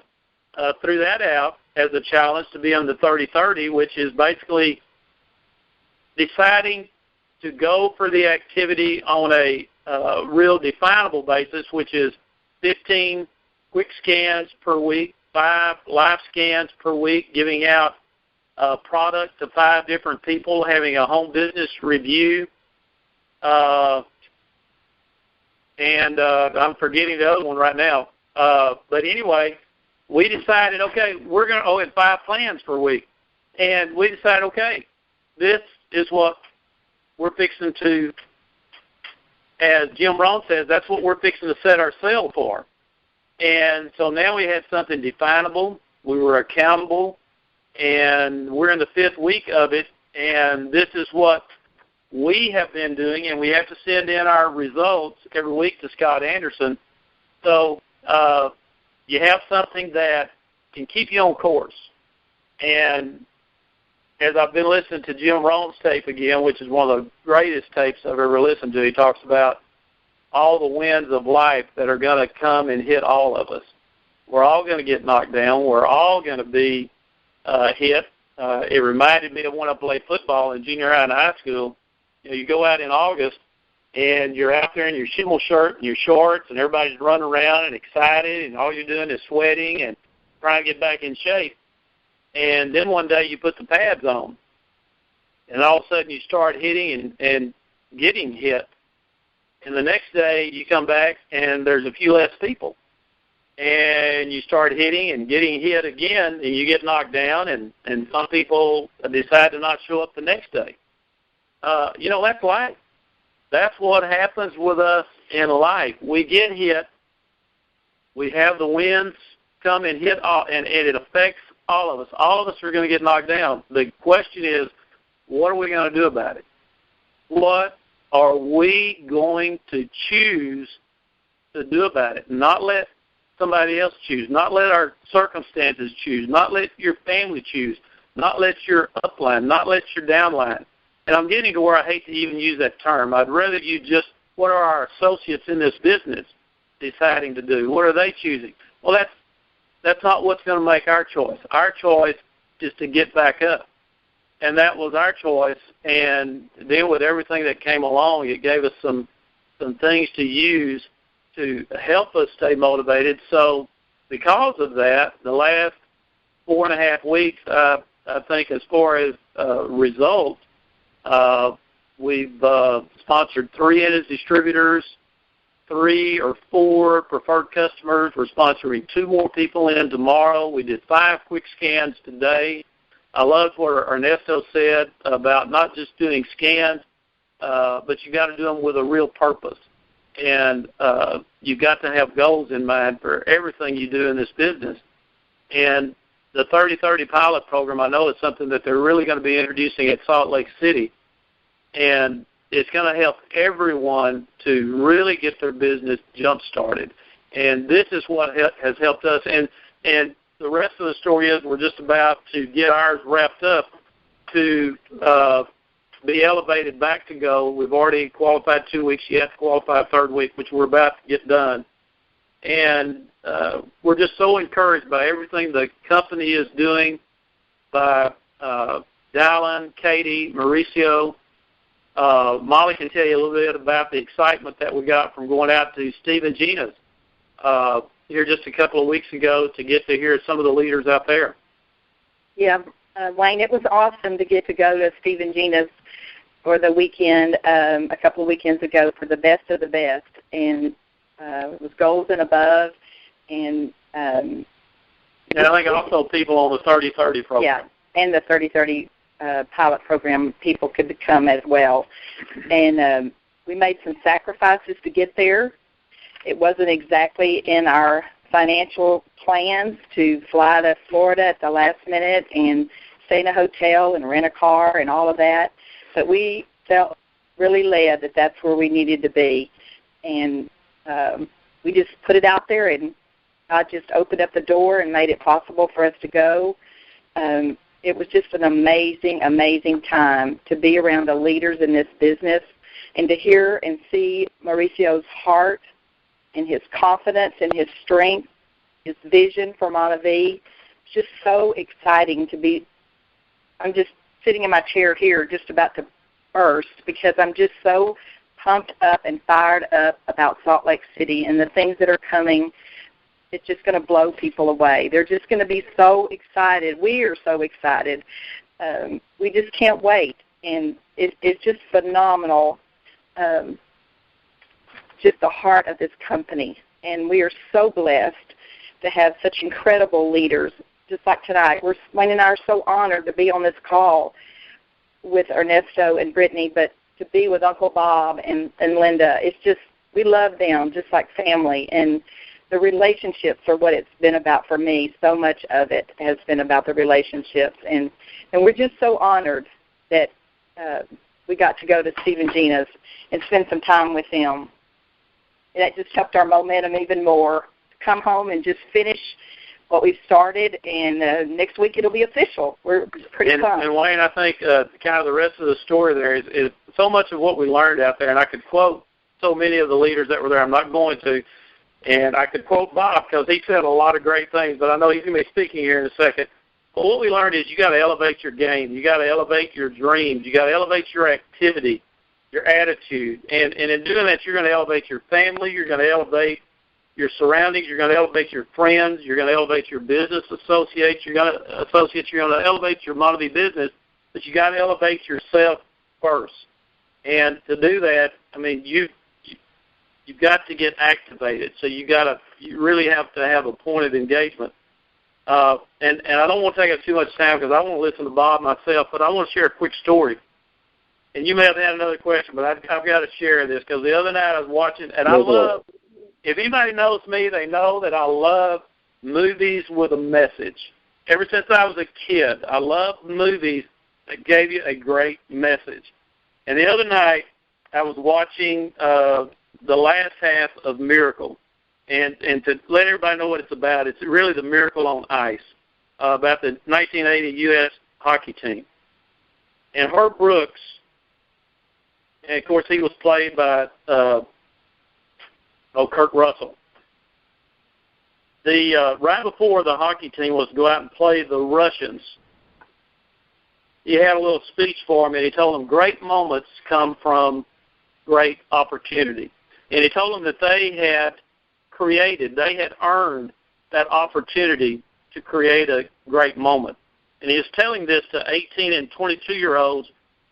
threw that out as a challenge to be on the 30-30, which is basically deciding to go for the activity on a real definable basis, which is 15 quick scans per week, 5 live scans per week, giving out product to 5 different people, having a home business review, and I'm forgetting the other one right now. But anyway, we decided, okay, we're going to, and 5 plans per week. And we decided, okay, this is what we're fixing to, as Jim Rohn says, that's what we're fixing to set ourselves for. And so now we had something definable. We were accountable, and we're in the 5th week of it, and this is what we have been doing, and we have to send in our results every week to Scott Anderson. So you have something that can keep you on course. And as I've been listening to Jim Rohn's tape again, which is one of the greatest tapes I've ever listened to, he talks about all the winds of life that are going to come and hit all of us. We're all going to get knocked down. We're all going to be hit. It reminded me of when I played football in junior high and high school. You know, you go out in August, and you're out there in your schimmel shirt and your shorts, and everybody's running around and excited, and all you're doing is sweating and trying to get back in shape. And then one day you put the pads on, and all of a sudden you start hitting and getting hit. And the next day you come back, and there's a few less people. And you start hitting and getting hit again, and you get knocked down, and some people decide to not show up the next day. That's life. That's what happens with us in life. We get hit. We have the winds come and hit, and it affects all of us. All of us are going to get knocked down. The question is, what are we going to do about it? What are we going to choose to do about it? Not let somebody else choose. Not let our circumstances choose. Not let your family choose. Not let your upline. Not let your downline. And I'm getting to where I hate to even use that term. I'd rather you just, what are our associates in this business deciding to do? What are they choosing? Well, that's not what's going to make our choice. Our choice is to get back up. And that was our choice. And then with everything that came along, it gave us some things to use to help us stay motivated. So because of that, the last 4.5 weeks, I think as far as results, we've sponsored 3 Ennis distributors, 3 or 4 preferred customers. We're sponsoring 2 more people in tomorrow. We did 5 quick scans today. I loved what Ernesto said about not just doing scans, but you got to do them with a real purpose. And you've got to have goals in mind for everything you do in this business. And the 30-30 pilot program, I know, is something that they're really going to be introducing at Salt Lake City. And it's going to help everyone to really get their business jump-started. And this is what has helped us. And the rest of the story is we're just about to get ours wrapped up to be elevated back to go. We've already qualified 2 weeks. You have to qualify a 3rd week, which we're about to get done. And we're just so encouraged by everything the company is doing, by Dallin, Katie, Mauricio. Molly can tell you a little bit about the excitement that we got from going out to Steve and Gina's here just a couple of weeks ago to get to hear some of the leaders out there. Yeah, Wayne, it was awesome to get to go to Steve and Gina's for the weekend a couple of weekends ago for the best of the best. And it was gold and above. And I think also people on the 30-30 program. Yeah, and the 30-30 pilot program, people could come as well. And we made some sacrifices to get there. It wasn't exactly in our financial plans to fly to Florida at the last minute and stay in a hotel and rent a car and all of that. But we felt really led that that's where we needed to be. And we just put it out there, and God just opened up the door and made it possible for us to go. It was just an amazing, amazing time to be around the leaders in this business and to hear and see Mauricio's heart and his confidence and his strength, his vision for Montevideo. It's just so exciting to be. I'm just sitting in my chair here just about to burst because I'm just so pumped up and fired up about Salt Lake City and the things that are coming. It's just going to blow people away. They're just going to be so excited. We are so excited. We just can't wait. And it's just phenomenal, just the heart of this company. And we are so blessed to have such incredible leaders. Just like tonight, Wayne and I are so honored to be on this call with Ernesto and Brittany, but to be with Uncle Bob and Linda, it's just, we love them just like family. And the relationships are what it's been about for me. So much of it has been about the relationships, and we're just so honored that we got to go to Steve and Gina's and spend some time with them. And that just helped our momentum even more. Come home and just finish what we've started, and next week it'll be official. We're pretty pumped. And Wayne, I think kind of the rest of the story there is so much of what we learned out there, and I could quote so many of the leaders that were there. I'm not going to. And I could quote Bob because he said a lot of great things, but I know he's going to be speaking here in a second. But what we learned is you got to elevate your game. You got to elevate your dreams. You got to elevate your activity, your attitude. And in doing that, you're going to elevate your family. You're going to elevate your surroundings. You're going to elevate your friends. You're going to elevate your business associates. You're going to elevate your money business, but you got to elevate yourself first. And to do that, I mean, you've got to get activated. So you really have to have a point of engagement. And I don't want to take up too much time because I want to listen to Bob myself, but I want to share a quick story. And you may have had another question, but I've got to share this because the other night I was watching, and I love, if anybody knows me, they know that I love movies with a message. Ever since I was a kid, I love movies that gave you a great message. And the other night I was watching the last half of Miracle. And to let everybody know what it's about, it's really the Miracle on Ice, about the 1980 U.S. hockey team. And Herb Brooks, and of course he was played by Kurt Russell. Right before the hockey team was to go out and play the Russians, he had a little speech for them, and he told them great moments come from great opportunity. And he told them that they had earned that opportunity to create a great moment. And he was telling this to 18 and 22-year-olds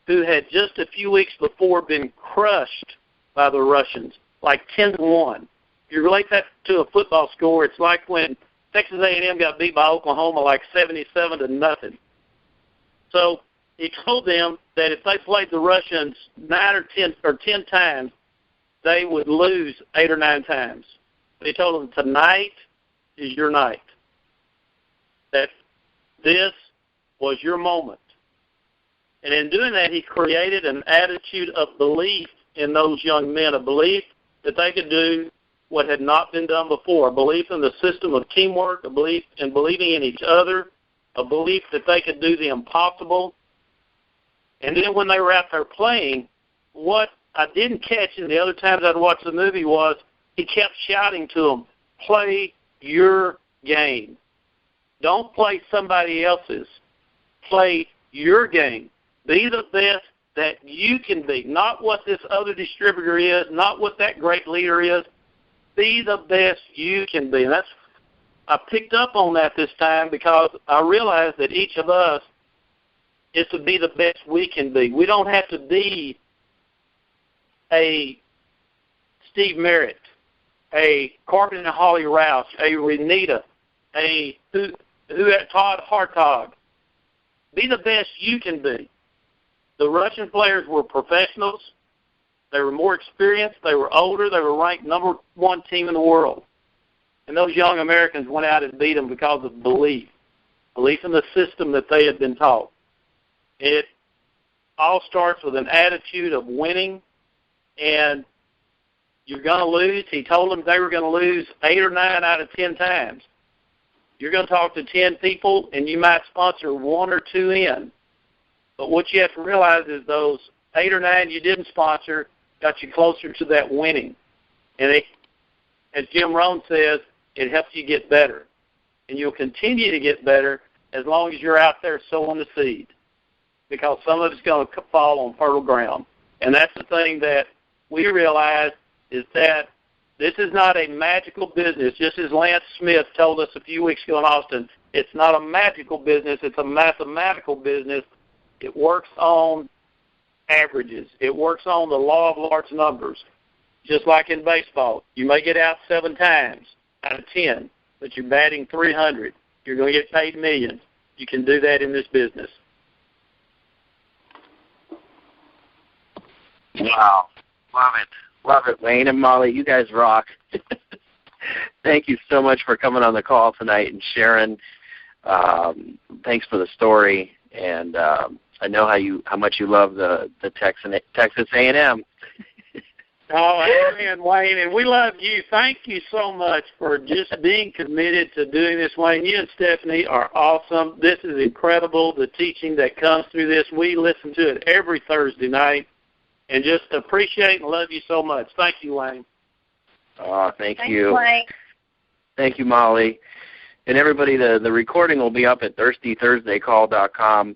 who had just a few weeks before been crushed by the Russians, like 10-1. If you relate that to a football score, it's like when Texas A&M got beat by Oklahoma like 77-0. So he told them that if they played the Russians 9 or 10 times, they would lose 8 or 9 times. He told them tonight is your night. That this was your moment. And in doing that, he created an attitude of belief in those young men, a belief that they could do what had not been done before, a belief in the system of teamwork, a belief in believing in each other, a belief that they could do the impossible. And then when they were out there playing, what I didn't catch in the other times I'd watched the movie was he kept shouting to them, play your game. Don't play somebody else's. Play your game. Be the best that you can be, not what this other distributor is, not what that great leader is. Be the best you can be. And I picked up on that this time because I realized that each of us is to be the best we can be. We don't have to be a Steve Merritt, a Corbin and Holly Rouse, a Renita, Todd Hartog. Be the best you can be. The Russian players were professionals. They were more experienced. They were older. They were ranked number 1 team in the world. And those young Americans went out and beat them because of belief in the system that they had been taught. It all starts with an attitude of winning, and you're going to lose. He told them they were going to lose 8 or 9 out of 10 times. You're going to talk to 10 people, and you might sponsor 1 or 2 in. But what you have to realize is those 8 or 9 you didn't sponsor got you closer to that winning. And as Jim Rohn says, it helps you get better. And you'll continue to get better as long as you're out there sowing the seed, because some of it's going to fall on fertile ground. And that's the thing that we realize is that this is not a magical business. Just as Lance Smith told us a few weeks ago in Austin, it's not a magical business. It's a mathematical business. It works on averages. It works on the law of large numbers. Just like in baseball, you may get out 7 times out of 10, but you're batting 300. You're going to get paid millions. You can do that in this business. Wow. Love it, Wayne and Molly. You guys rock. Thank you so much for coming on the call tonight and sharing. Thanks for the story, and I know how much you love the Texas A&M. Oh, amen, Wayne, and we love you. Thank you so much for just being committed to doing this, Wayne. You and Stephanie are awesome. This is incredible, the teaching that comes through this. We listen to it every Thursday night, and just appreciate and love you so much. Thank you, Wayne. Oh, thank Thanks, you. Wayne. Thank you, Molly. And everybody, the recording will be up at thirstythursdaycall.com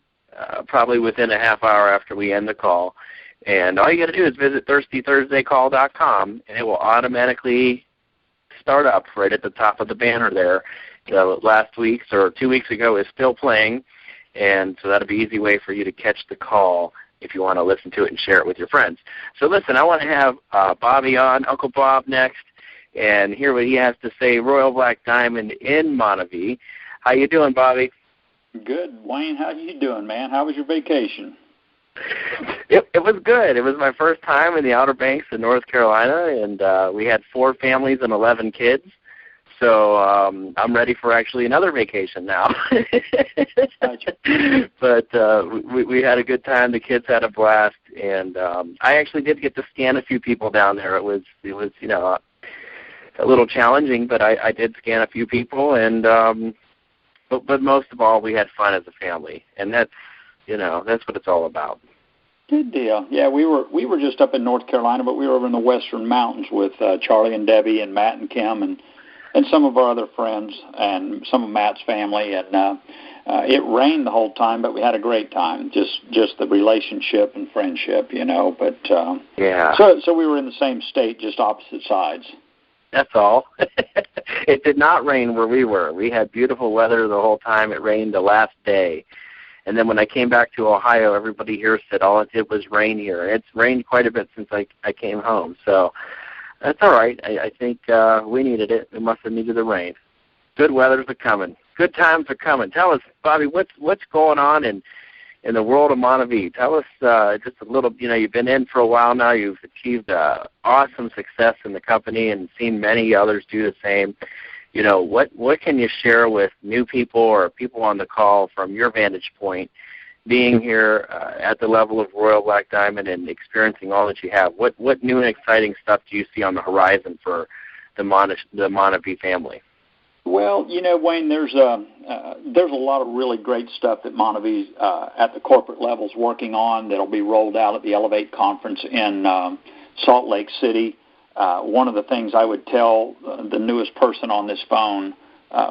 probably within a half hour after we end the call. And all you got to do is visit thirstythursdaycall.com, and it will automatically start up right at the top of the banner there. Last week's or 2 weeks ago is still playing, and so that'll be an easy way for you to catch the call if you want to listen to it and share it with your friends. So listen, I want to have Bobby on, Uncle Bob next, and hear what he has to say. Royal Black Diamond in Montevideo. How you doing, Bobby? Good. Wayne, how you doing, man? How was your vacation? It was good. It was my first time in the Outer Banks of North Carolina, and we had 4 families and 11 kids. So I'm ready for actually another vacation now. But we had a good time. The kids had a blast, and I actually did get to scan a few people down there. It was a little challenging, but I did scan a few people, and but most of all, we had fun as a family, and that's what it's all about. Good deal. Yeah, we were just up in North Carolina, but we were over in the Western Mountains with Charlie and Debbie and Matt and Kim and some of our other friends and some of Matt's family. And it rained the whole time, but we had a great time. Just the relationship and friendship, But yeah. So we were in the same state, just opposite sides. That's all. It did not rain where we were. We had beautiful weather the whole time. It rained the last day. And then when I came back to Ohio, everybody here said all it did was rain here. It's rained quite a bit since I came home. So that's all right. I think we needed it. We must have needed the rain. Good weather's a coming. Good times are coming. Tell us, Bobby, what's going on in the world of Montevideo? Tell us just a little. You've been in for a while now. You've achieved awesome success in the company and seen many others do the same. What can you share with new people or people on the call from your vantage point, being here at the level of Royal Black Diamond and experiencing all that you have? What new and exciting stuff do you see on the horizon for the Montevideo family? Well, Wayne, there's a lot of really great stuff that Montevideo at the corporate level is working on that'll be rolled out at the Elevate conference in Salt Lake City. One of the things I would tell the newest person on this phone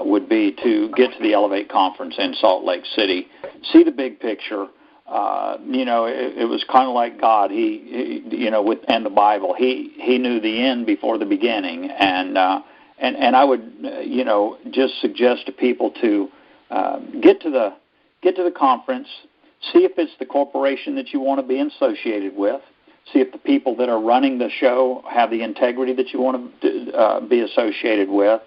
would be to get to the Elevate conference in Salt Lake City, see the big picture. It was kind of like God. He and the Bible. He knew the end before the beginning, and I would just suggest to people to get to the conference, see if it's the corporation that you want to be associated with. See if the people that are running the show have the integrity that you want to be associated with.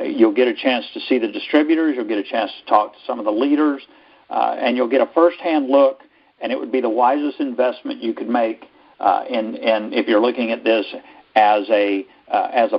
You'll get a chance to see the distributors. You'll get a chance to talk to some of the leaders. And you'll get a first-hand look, and it would be the wisest investment you could make in if you're looking at this as a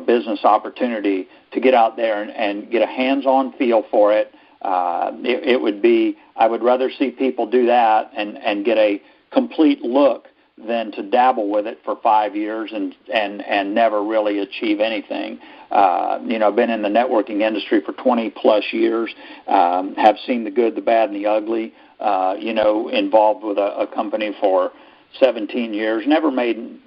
business opportunity to get out there and get a hands-on feel for it. It would be, I would rather see people do that and get a complete look than to dabble with it for 5 years and never really achieve anything. I've been in the networking industry for 20-plus years, have seen the good, the bad, and the ugly, involved with a company for 17 years, never made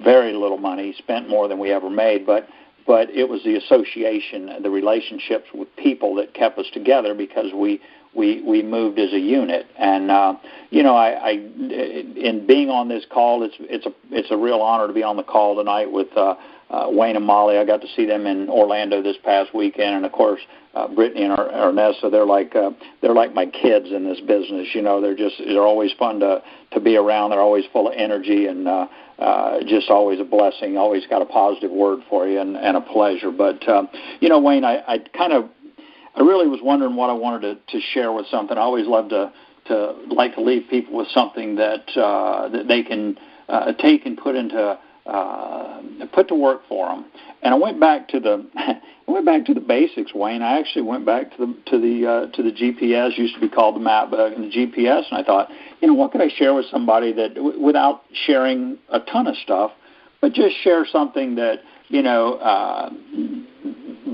very little money, spent more than we ever made, but it was the association, the relationships with people that kept us together because we moved as a unit. And I in being on this call, it's a real honor to be on the call tonight with Wayne and Molly. I got to see them in Orlando this past weekend, and of course Brittany and Ernesto. They're like my kids in this business. They're always fun to be around. They're always full of energy and just always a blessing. Always got a positive word for you and a pleasure. But Wayne, I really was wondering what I wanted to share with something. I always love to like to leave people with something that they can take and put into put to work for them. And I went back to the basics, Wayne. I actually went back to the GPS, used to be called the map book, and the GPS, and I thought, what could I share with somebody that without sharing a ton of stuff, but just share something that,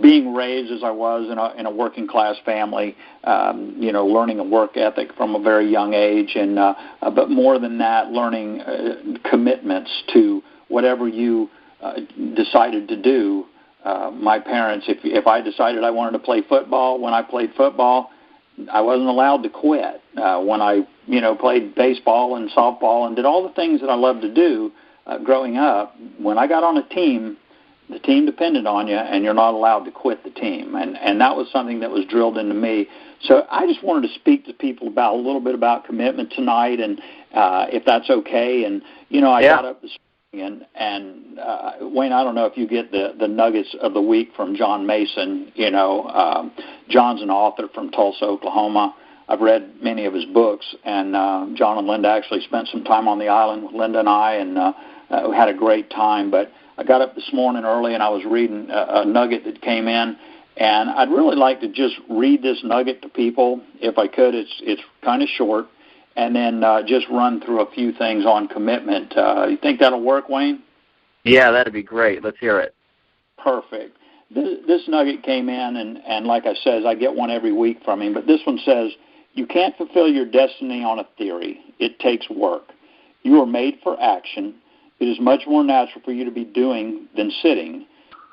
being raised as I was in a working class family, learning a work ethic from a very young age, and but more than that, learning commitments to whatever you decided to do. My parents, if I decided I wanted to play football, when I played football, I wasn't allowed to quit. When I, played baseball and softball and did all the things that I loved to do growing up, when I got on a team, the team depended on you, and you're not allowed to quit the team. And that was something that was drilled into me. So I just wanted to speak to people about a little bit about commitment tonight, and if that's okay. And, I got up this morning, and Wayne, I don't know if you get the nuggets of the week from John Mason. John's an author from Tulsa, Oklahoma. I've read many of his books, and John and Linda actually spent some time on the island with Linda and I, and we had a great time. But I got up this morning early, and I was reading a nugget that came in, and I'd really like to just read this nugget to people, if I could. It's kind of short, and then just run through a few things on commitment. You think that'll work, Wayne? Yeah, that'd be great. Let's hear it. Perfect. This nugget came in, and like I said, I get one every week from him, but this one says, "You can't fulfill your destiny on a theory. It takes work. You are made for action. It is much more natural for you to be doing than sitting.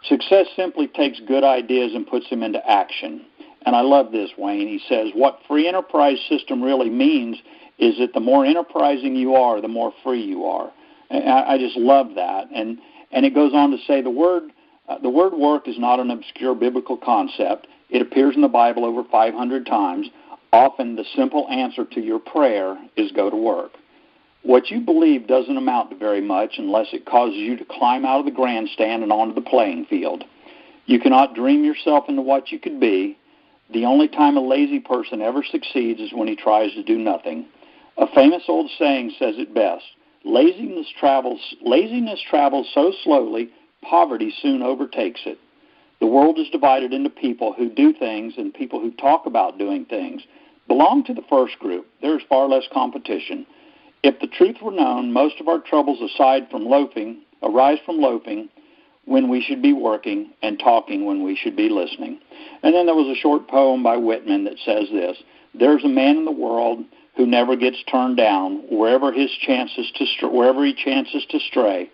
Success simply takes good ideas and puts them into action." And I love this, Wayne. He says, what free enterprise system really means is that the more enterprising you are, the more free you are. And I just love that. And it goes on to say the word work is not an obscure biblical concept. It appears in the Bible over 500 times. Often the simple answer to your prayer is go to work. What you believe doesn't amount to very much unless it causes you to climb out of the grandstand and onto the playing field. You cannot dream yourself into what you could be. The only time a lazy person ever succeeds is when he tries to do nothing. A famous old saying says it best. Laziness travels so slowly, poverty soon overtakes it. The world is divided into people who do things and people who talk about doing things. Belong to the first group. There is far less competition. If the truth were known, most of our troubles arise from loafing when we should be working and talking when we should be listening. And then there was a short poem by Whitman that says this: "There's a man in the world who never gets turned down wherever he chances to stray.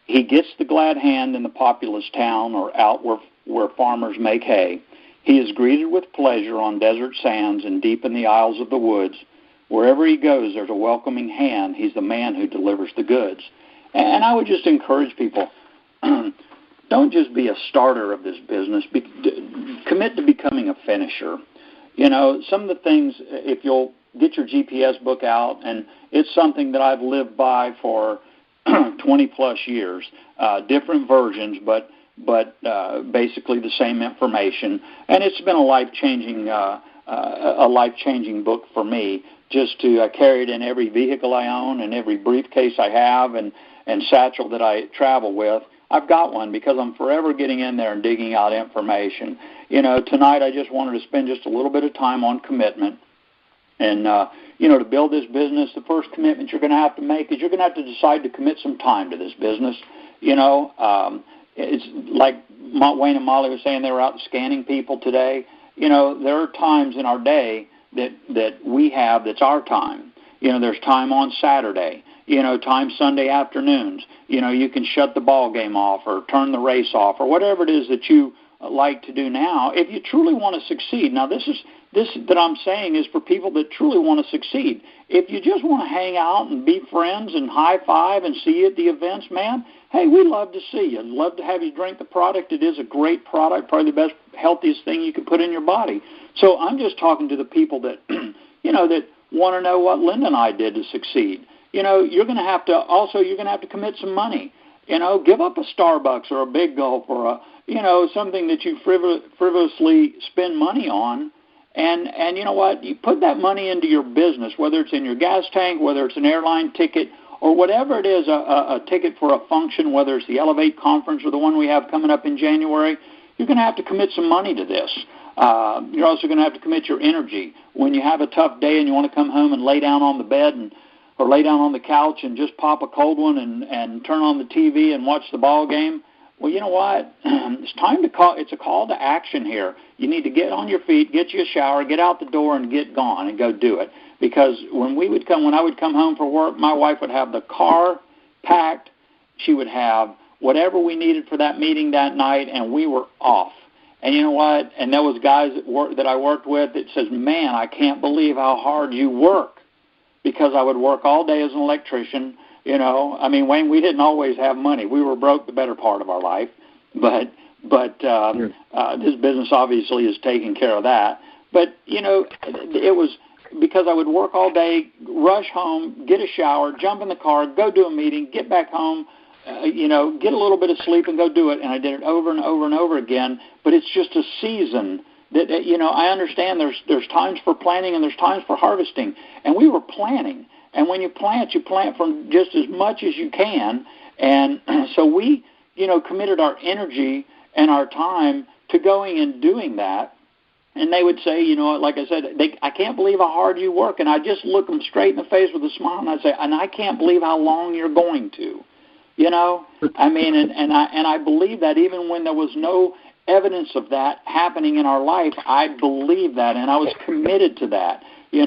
He gets the glad hand in the populous town or out where farmers make hay. He is greeted with pleasure on desert sands and deep in the aisles of the woods. Wherever he goes, there's a welcoming hand. He's the man who delivers the goods." And I would just encourage people, don't just be a starter of this business. Commit to becoming a finisher. Some of the things, if you'll get your GPS book out, and it's something that I've lived by for 20-plus years, different versions, but basically the same information. And it's been a life-changing book for me. Just to carry it in every vehicle I own and every briefcase I have and satchel that I travel with. I've got one because I'm forever getting in there and digging out information. Tonight I just wanted to spend just a little bit of time on commitment. And, to build this business, the first commitment you're going to have to make is you're going to have to decide to commit some time to this business. It's like Wayne and Molly were saying, they were out scanning people today. There are times in our day that we have that's our time. There's time on Saturday, time Sunday afternoons. You can shut the ball game off or turn the race off or whatever it is that you like to do now if you truly want to succeed. Now, this that I'm saying is for people that truly want to succeed. If you just want to hang out and be friends and high-five and see you at the events, man, hey, we love to see you. Love to have you drink the product. It is a great product, probably the best, healthiest thing you can put in your body. So I'm just talking to the people that, that want to know what Linda and I did to succeed. You're going to have to commit some money. Give up a Starbucks or a Big Gulp or something that you frivolously spend money on. And you know what? You put that money into your business, whether it's in your gas tank, whether it's an airline ticket, or whatever it is, a ticket for a function, whether it's the Elevate Conference or the one we have coming up in January, you're going to have to commit some money to this. You're also going to have to commit your energy. When you have a tough day and you want to come home and lay down on the bed or lay down on the couch and just pop a cold one and turn on the TV and watch the ball game, well, you know what? It's time to call. It's a call to action here. You need to get on your feet, get you a shower, get out the door, and get gone and go do it. Because when I would come home from work, my wife would have the car packed. She would have whatever we needed for that meeting that night, and we were off. And you know what? And there was guys that I worked with that says, "Man, I can't believe how hard you work," because I would work all day as an electrician. You know, I mean, Wayne, we didn't always have money. We were broke the better part of our life, but this business obviously is taking care of that. But, you know, it was because I would work all day, rush home, get a shower, jump in the car, go do a meeting, get back home, get a little bit of sleep and go do it. And I did it over and over and over again. But it's just a season that, I understand there's times for planting and there's times for harvesting. And we were planting. And when you plant from just as much as you can. And so we, committed our energy and our time to going and doing that. And they would say, like I said, I can't believe how hard you work. And I just look them straight in the face with a smile, and I'd say, and I can't believe how long you're going to. I mean, and I believe that even when there was no evidence of that happening in our life, I believed that, and I was committed to that. You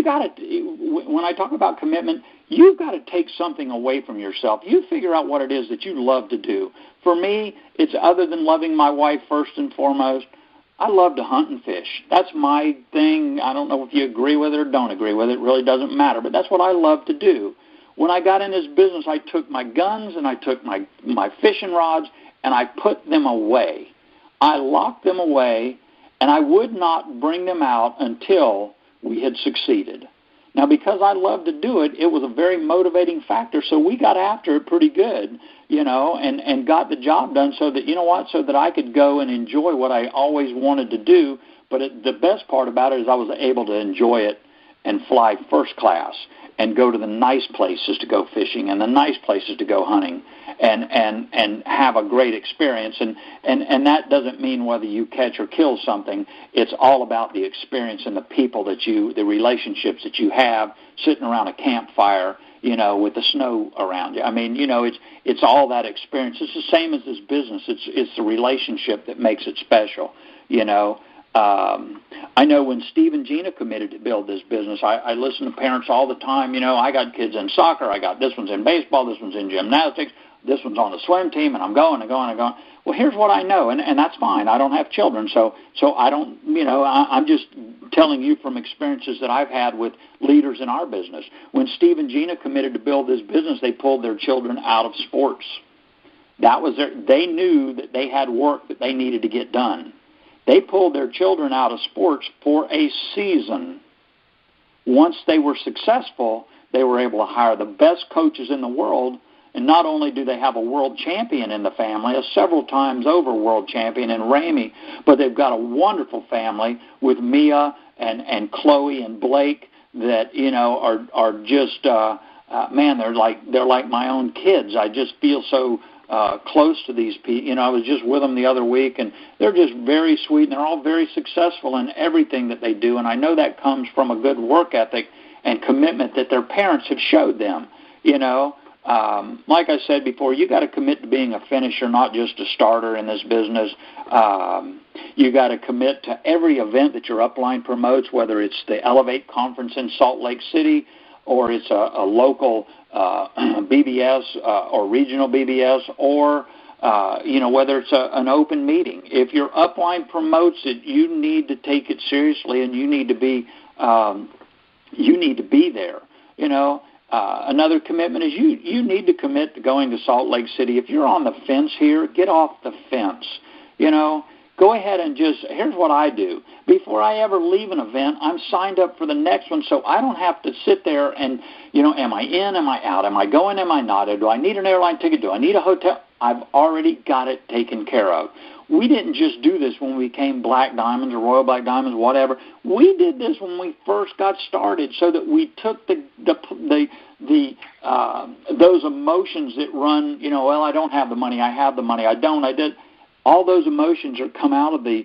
got to, when I talk about commitment, you've got to take something away from yourself. You figure out what it is that you love to do. For me, it's other than loving my wife first and foremost, I love to hunt and fish. That's my thing. I don't know if you agree with it or don't agree with it. It really doesn't matter, but that's what I love to do. When I got in this business, I took my guns and I took my fishing rods and I put them away. I locked them away, and I would not bring them out until we had succeeded. Now, because I love to do it, it was a very motivating factor, so we got after it pretty good, and got the job done so that, so that I could go and enjoy what I always wanted to do. But the best part about it is I was able to enjoy it and fly first class and go to the nice places to go fishing and the nice places to go hunting and have a great experience. And that doesn't mean whether you catch or kill something. It's all about the experience and the people the relationships that you have sitting around a campfire, with the snow around you. I mean, it's all that experience. It's the same as this business. It's the relationship that makes it special, I know when Steve and Gina committed to build this business, I listen to parents all the time. I got kids in soccer. I got this one's in baseball. This one's in gymnastics. This one's on the swim team, and I'm going and going and going. Well, here's what I know, and that's fine. I don't have children, so I don't, I'm just telling you from experiences that I've had with leaders in our business. When Steve and Gina committed to build this business, they pulled their children out of sports. They knew that they had work that they needed to get done. They pulled their children out of sports for a season. Once they were successful, they were able to hire the best coaches in the world, and not only do they have a world champion in the family, a several times over world champion in Ramey, but they've got a wonderful family with Mia and Chloe and Blake that, are just, man, they're like my own kids. I just feel so close to these people. I was just with them the other week, and they're just very sweet, and they're all very successful in everything that they do, and I know that comes from a good work ethic and commitment that their parents have showed them. Like I said before, you got to commit to being a finisher, not just a starter in this business. You got to commit to every event that your upline promotes, whether it's the Elevate Conference in Salt Lake City or it's a local BBS or regional BBS, or whether it's an open meeting. If your upline promotes it, you need to take it seriously, and you need to be there. Another commitment is you need to commit to going to Salt Lake City. If you're on the fence here, get off the fence. Go ahead and here's what I do. Before I ever leave an event, I'm signed up for the next one, so I don't have to sit there and, am I in, am I out, am I going, am I not, do I need an airline ticket, do I need a hotel? I've already got it taken care of. we didn't just do this when we became Black Diamonds or Royal Black Diamonds, whatever. We did this when we first got started, so that we took those emotions that run, well, I don't have the money, I have the money, I don't, I did. All those emotions are come out of the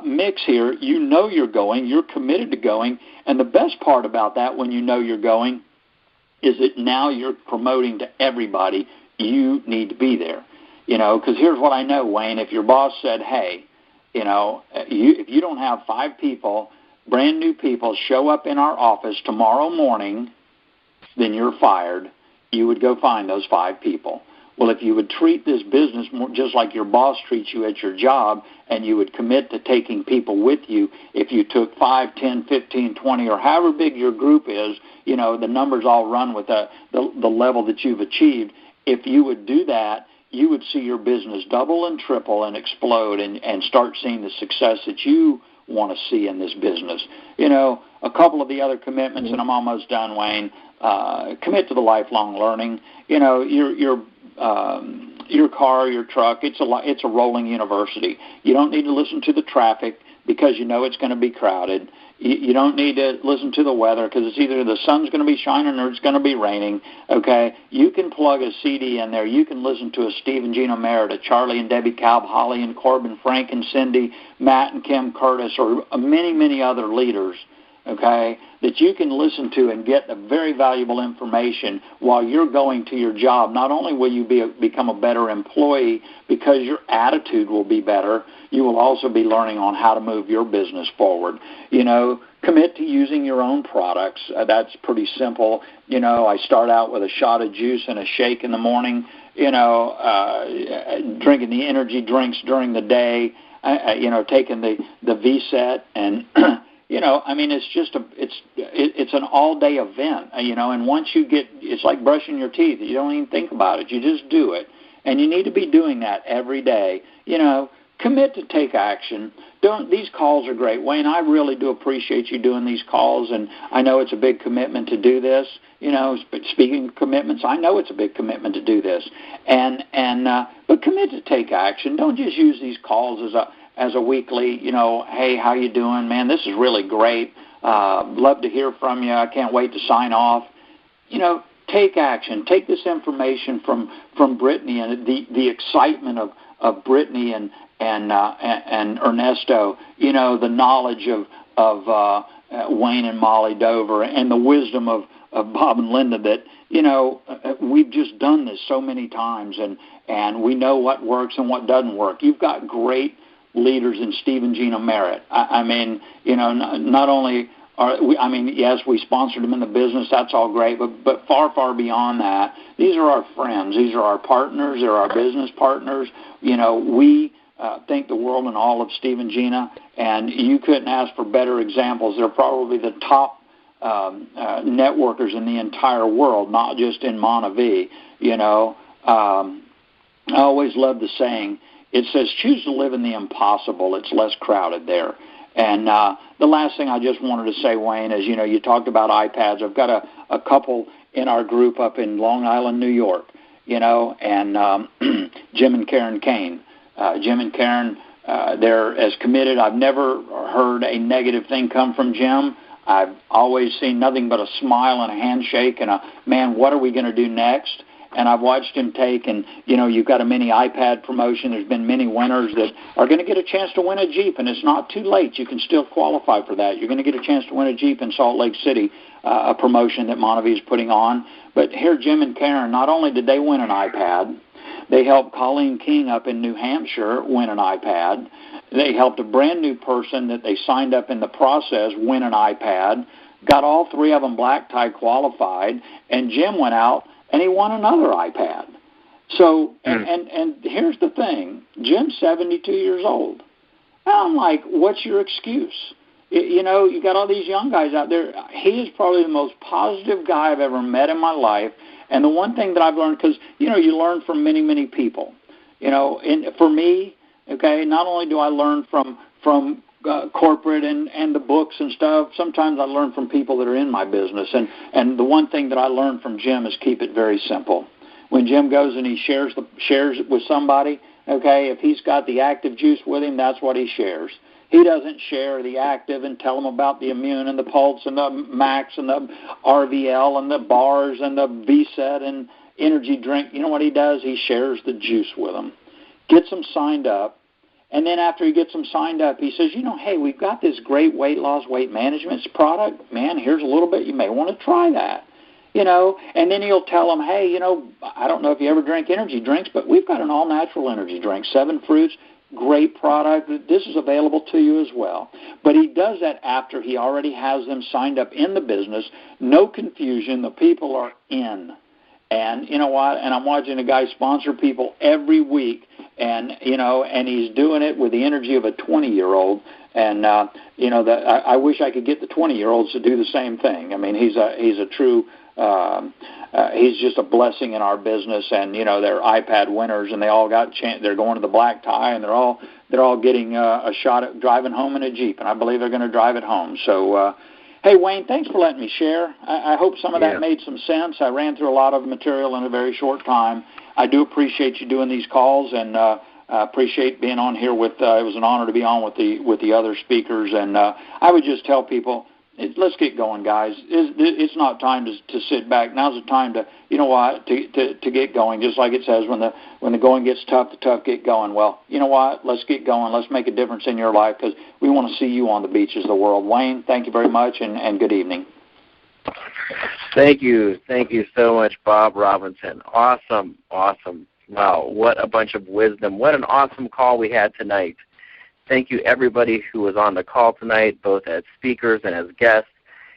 mix here. You know you're going, you're committed to going, and the best part about that when you know you're going is that now you're promoting to everybody you need to be there. Because here's what I know, Wayne. If your boss said, hey, if you don't have 5 people, brand new people, show up in our office tomorrow morning, then you're fired, you would go find those 5 people. Well, if you would treat this business more just like your boss treats you at your job, and you would commit to taking people with you, if you took 5, 10, 15, 20, or however big your group is, the numbers all run with the level that you've achieved. If you would do that, you would see your business double and triple and explode and start seeing the success that you want to see in this business. A couple of the other commitments, and I'm almost done, Wayne. Commit to the lifelong learning. Your car, your truck, it's a rolling university. You don't need to listen to the traffic because it's going to be crowded. You don't need to listen to the weather because it's either the sun's going to be shining or it's going to be raining, okay? You can plug a CD in there. You can listen to a Steve and Gina Merritt, a Charlie and Debbie Kalb, Holly and Corbin, Frank and Cindy, Matt and Kim Curtis, or many, many other leaders, okay, that you can listen to and get the very valuable information while you're going to your job. Not only will you become a better employee because your attitude will be better, you will also be learning on how to move your business forward. Commit to using your own products. That's pretty simple. I start out with a shot of juice and a shake in the morning, drinking the energy drinks during the day, taking the V-Set and it's an all-day event, and once you it's like brushing your teeth. You don't even think about it. You just do it, and you need to be doing that every day. Commit to take action. These calls are great. Wayne, I really do appreciate you doing these calls, and I know it's a big commitment to do this. But speaking of commitments, I know it's a big commitment to do this, but commit to take action. Don't just use these calls as a weekly, hey, how you doing, man? This is really great. Love to hear from you. I can't wait to sign off. Take action. Take this information from Brittany and the excitement of Brittany and Ernesto. The knowledge of Wayne and Molly Dover and the wisdom of Bob and Linda that we've just done this so many times and we know what works and what doesn't work. You've got great leaders in Steve and Gina Merritt. Not only yes, we sponsored them in the business, that's all great, but far, far beyond that, these are our friends, these are our partners, they're our business partners. We think the world and all of Steve and Gina, and you couldn't ask for better examples. They're probably the top networkers in the entire world, not just in Montevideo. I always love the saying, it says, choose to live in the impossible. It's less crowded there. And the last thing I just wanted to say, Wayne, is, you talked about iPads. I've got a couple in our group up in Long Island, New York, and Jim and Karen Kane. Jim and Karen, they're as committed. I've never heard a negative thing come from Jim. I've always seen nothing but a smile and a handshake and man, what are we going to do next? And I've watched him take, and, you've got a mini iPad promotion. There's been many winners that are going to get a chance to win a Jeep, and it's not too late. You can still qualify for that. You're going to get a chance to win a Jeep in Salt Lake City, a promotion that Montevideo is putting on. But here, Jim and Karen, not only did they win an iPad, they helped Colleen King up in New Hampshire win an iPad. They helped a brand new person that they signed up in the process win an iPad, got all 3 of them black tie qualified, and Jim went out and he won another iPad. So, and here's the thing, Jim's 72 years old. And I'm like, what's your excuse? You got all these young guys out there. He is probably the most positive guy I've ever met in my life. And the one thing that I've learned, because, you learn from many, many people. For me, okay, not only do I learn from corporate and the books and stuff, sometimes I learn from people that are in my business. And the one thing that I learned from Jim is keep it very simple. When Jim goes and he shares it with somebody, Okay, if he's got the active juice with him, that's what he shares. He doesn't share the active and tell them about the immune and the pulse and the max and the RVL and the bars and the VSET and energy drink. You know what he does? He shares the juice with them, gets them signed up, and then after he gets them signed up, he says, hey, we've got this great weight loss, weight management product. Man, here's a little bit. You may want to try that. And then he'll tell them, hey, I don't know if you ever drink energy drinks, but we've got an all-natural energy drink, 7 fruits, great product. This is available to you as well. But he does that after he already has them signed up in the business. No confusion. The people are in. And you know what? And I'm watching a guy sponsor people every week, and and he's doing it with the energy of a 20-year-old. And I wish I could get the 20-year-olds to do the same thing. I mean, he's a true. He's just a blessing in our business, and they're iPad winners, and they all got they're going to the black tie, and they're all getting a shot at driving home in a Jeep, and I believe they're going to drive it home. So, hey Wayne, thanks for letting me share. I hope some of that made some sense. I ran through a lot of material in a very short time. I do appreciate you doing these calls, and I appreciate being on here with. It was an honor to be on with the other speakers, and I would just tell people. Let's get going, guys. It's not time to sit back. Now's the time to, to get going. Just like it says, when the going gets tough, the tough get going. Well, you know what? Let's get going. Let's make a difference in your life because we want to see you on the beaches of the world. Wayne, thank you very much, and good evening. Thank you so much, Bob Robinson. Awesome. Wow, what a bunch of wisdom. What an awesome call we had tonight. Thank you, everybody who was on the call tonight, both as speakers and as guests.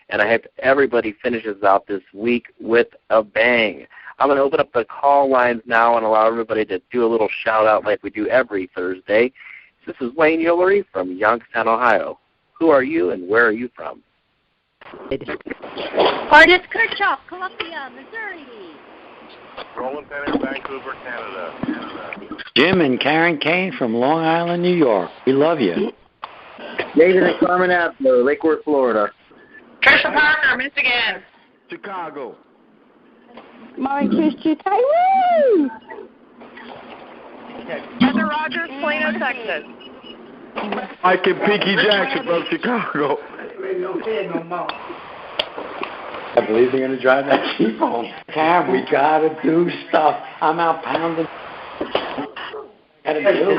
And I hope everybody finishes out this week with a bang. I'm going to open up the call lines now and allow everybody to do a little shout-out like we do every Thursday. This is Wayne Yolery from Youngstown, Ohio. Who are you and where are you from? Artist Kirchhoff, Columbia, Missouri. Roland Bennett, Vancouver, Canada. Jim and Karen Kane from Long Island, New York. We love you. David and Carmen Abdo, Lake Worth, Florida. Trisha Parker, Michigan. Chicago. Mine, Christian, Taiwan. Heather Rogers, Plano, Texas. Mike and Pinky Jackson from Chicago. I believe they're going to drive that Jeep home. Cam, we got to do stuff. I'm out pounding. Got to do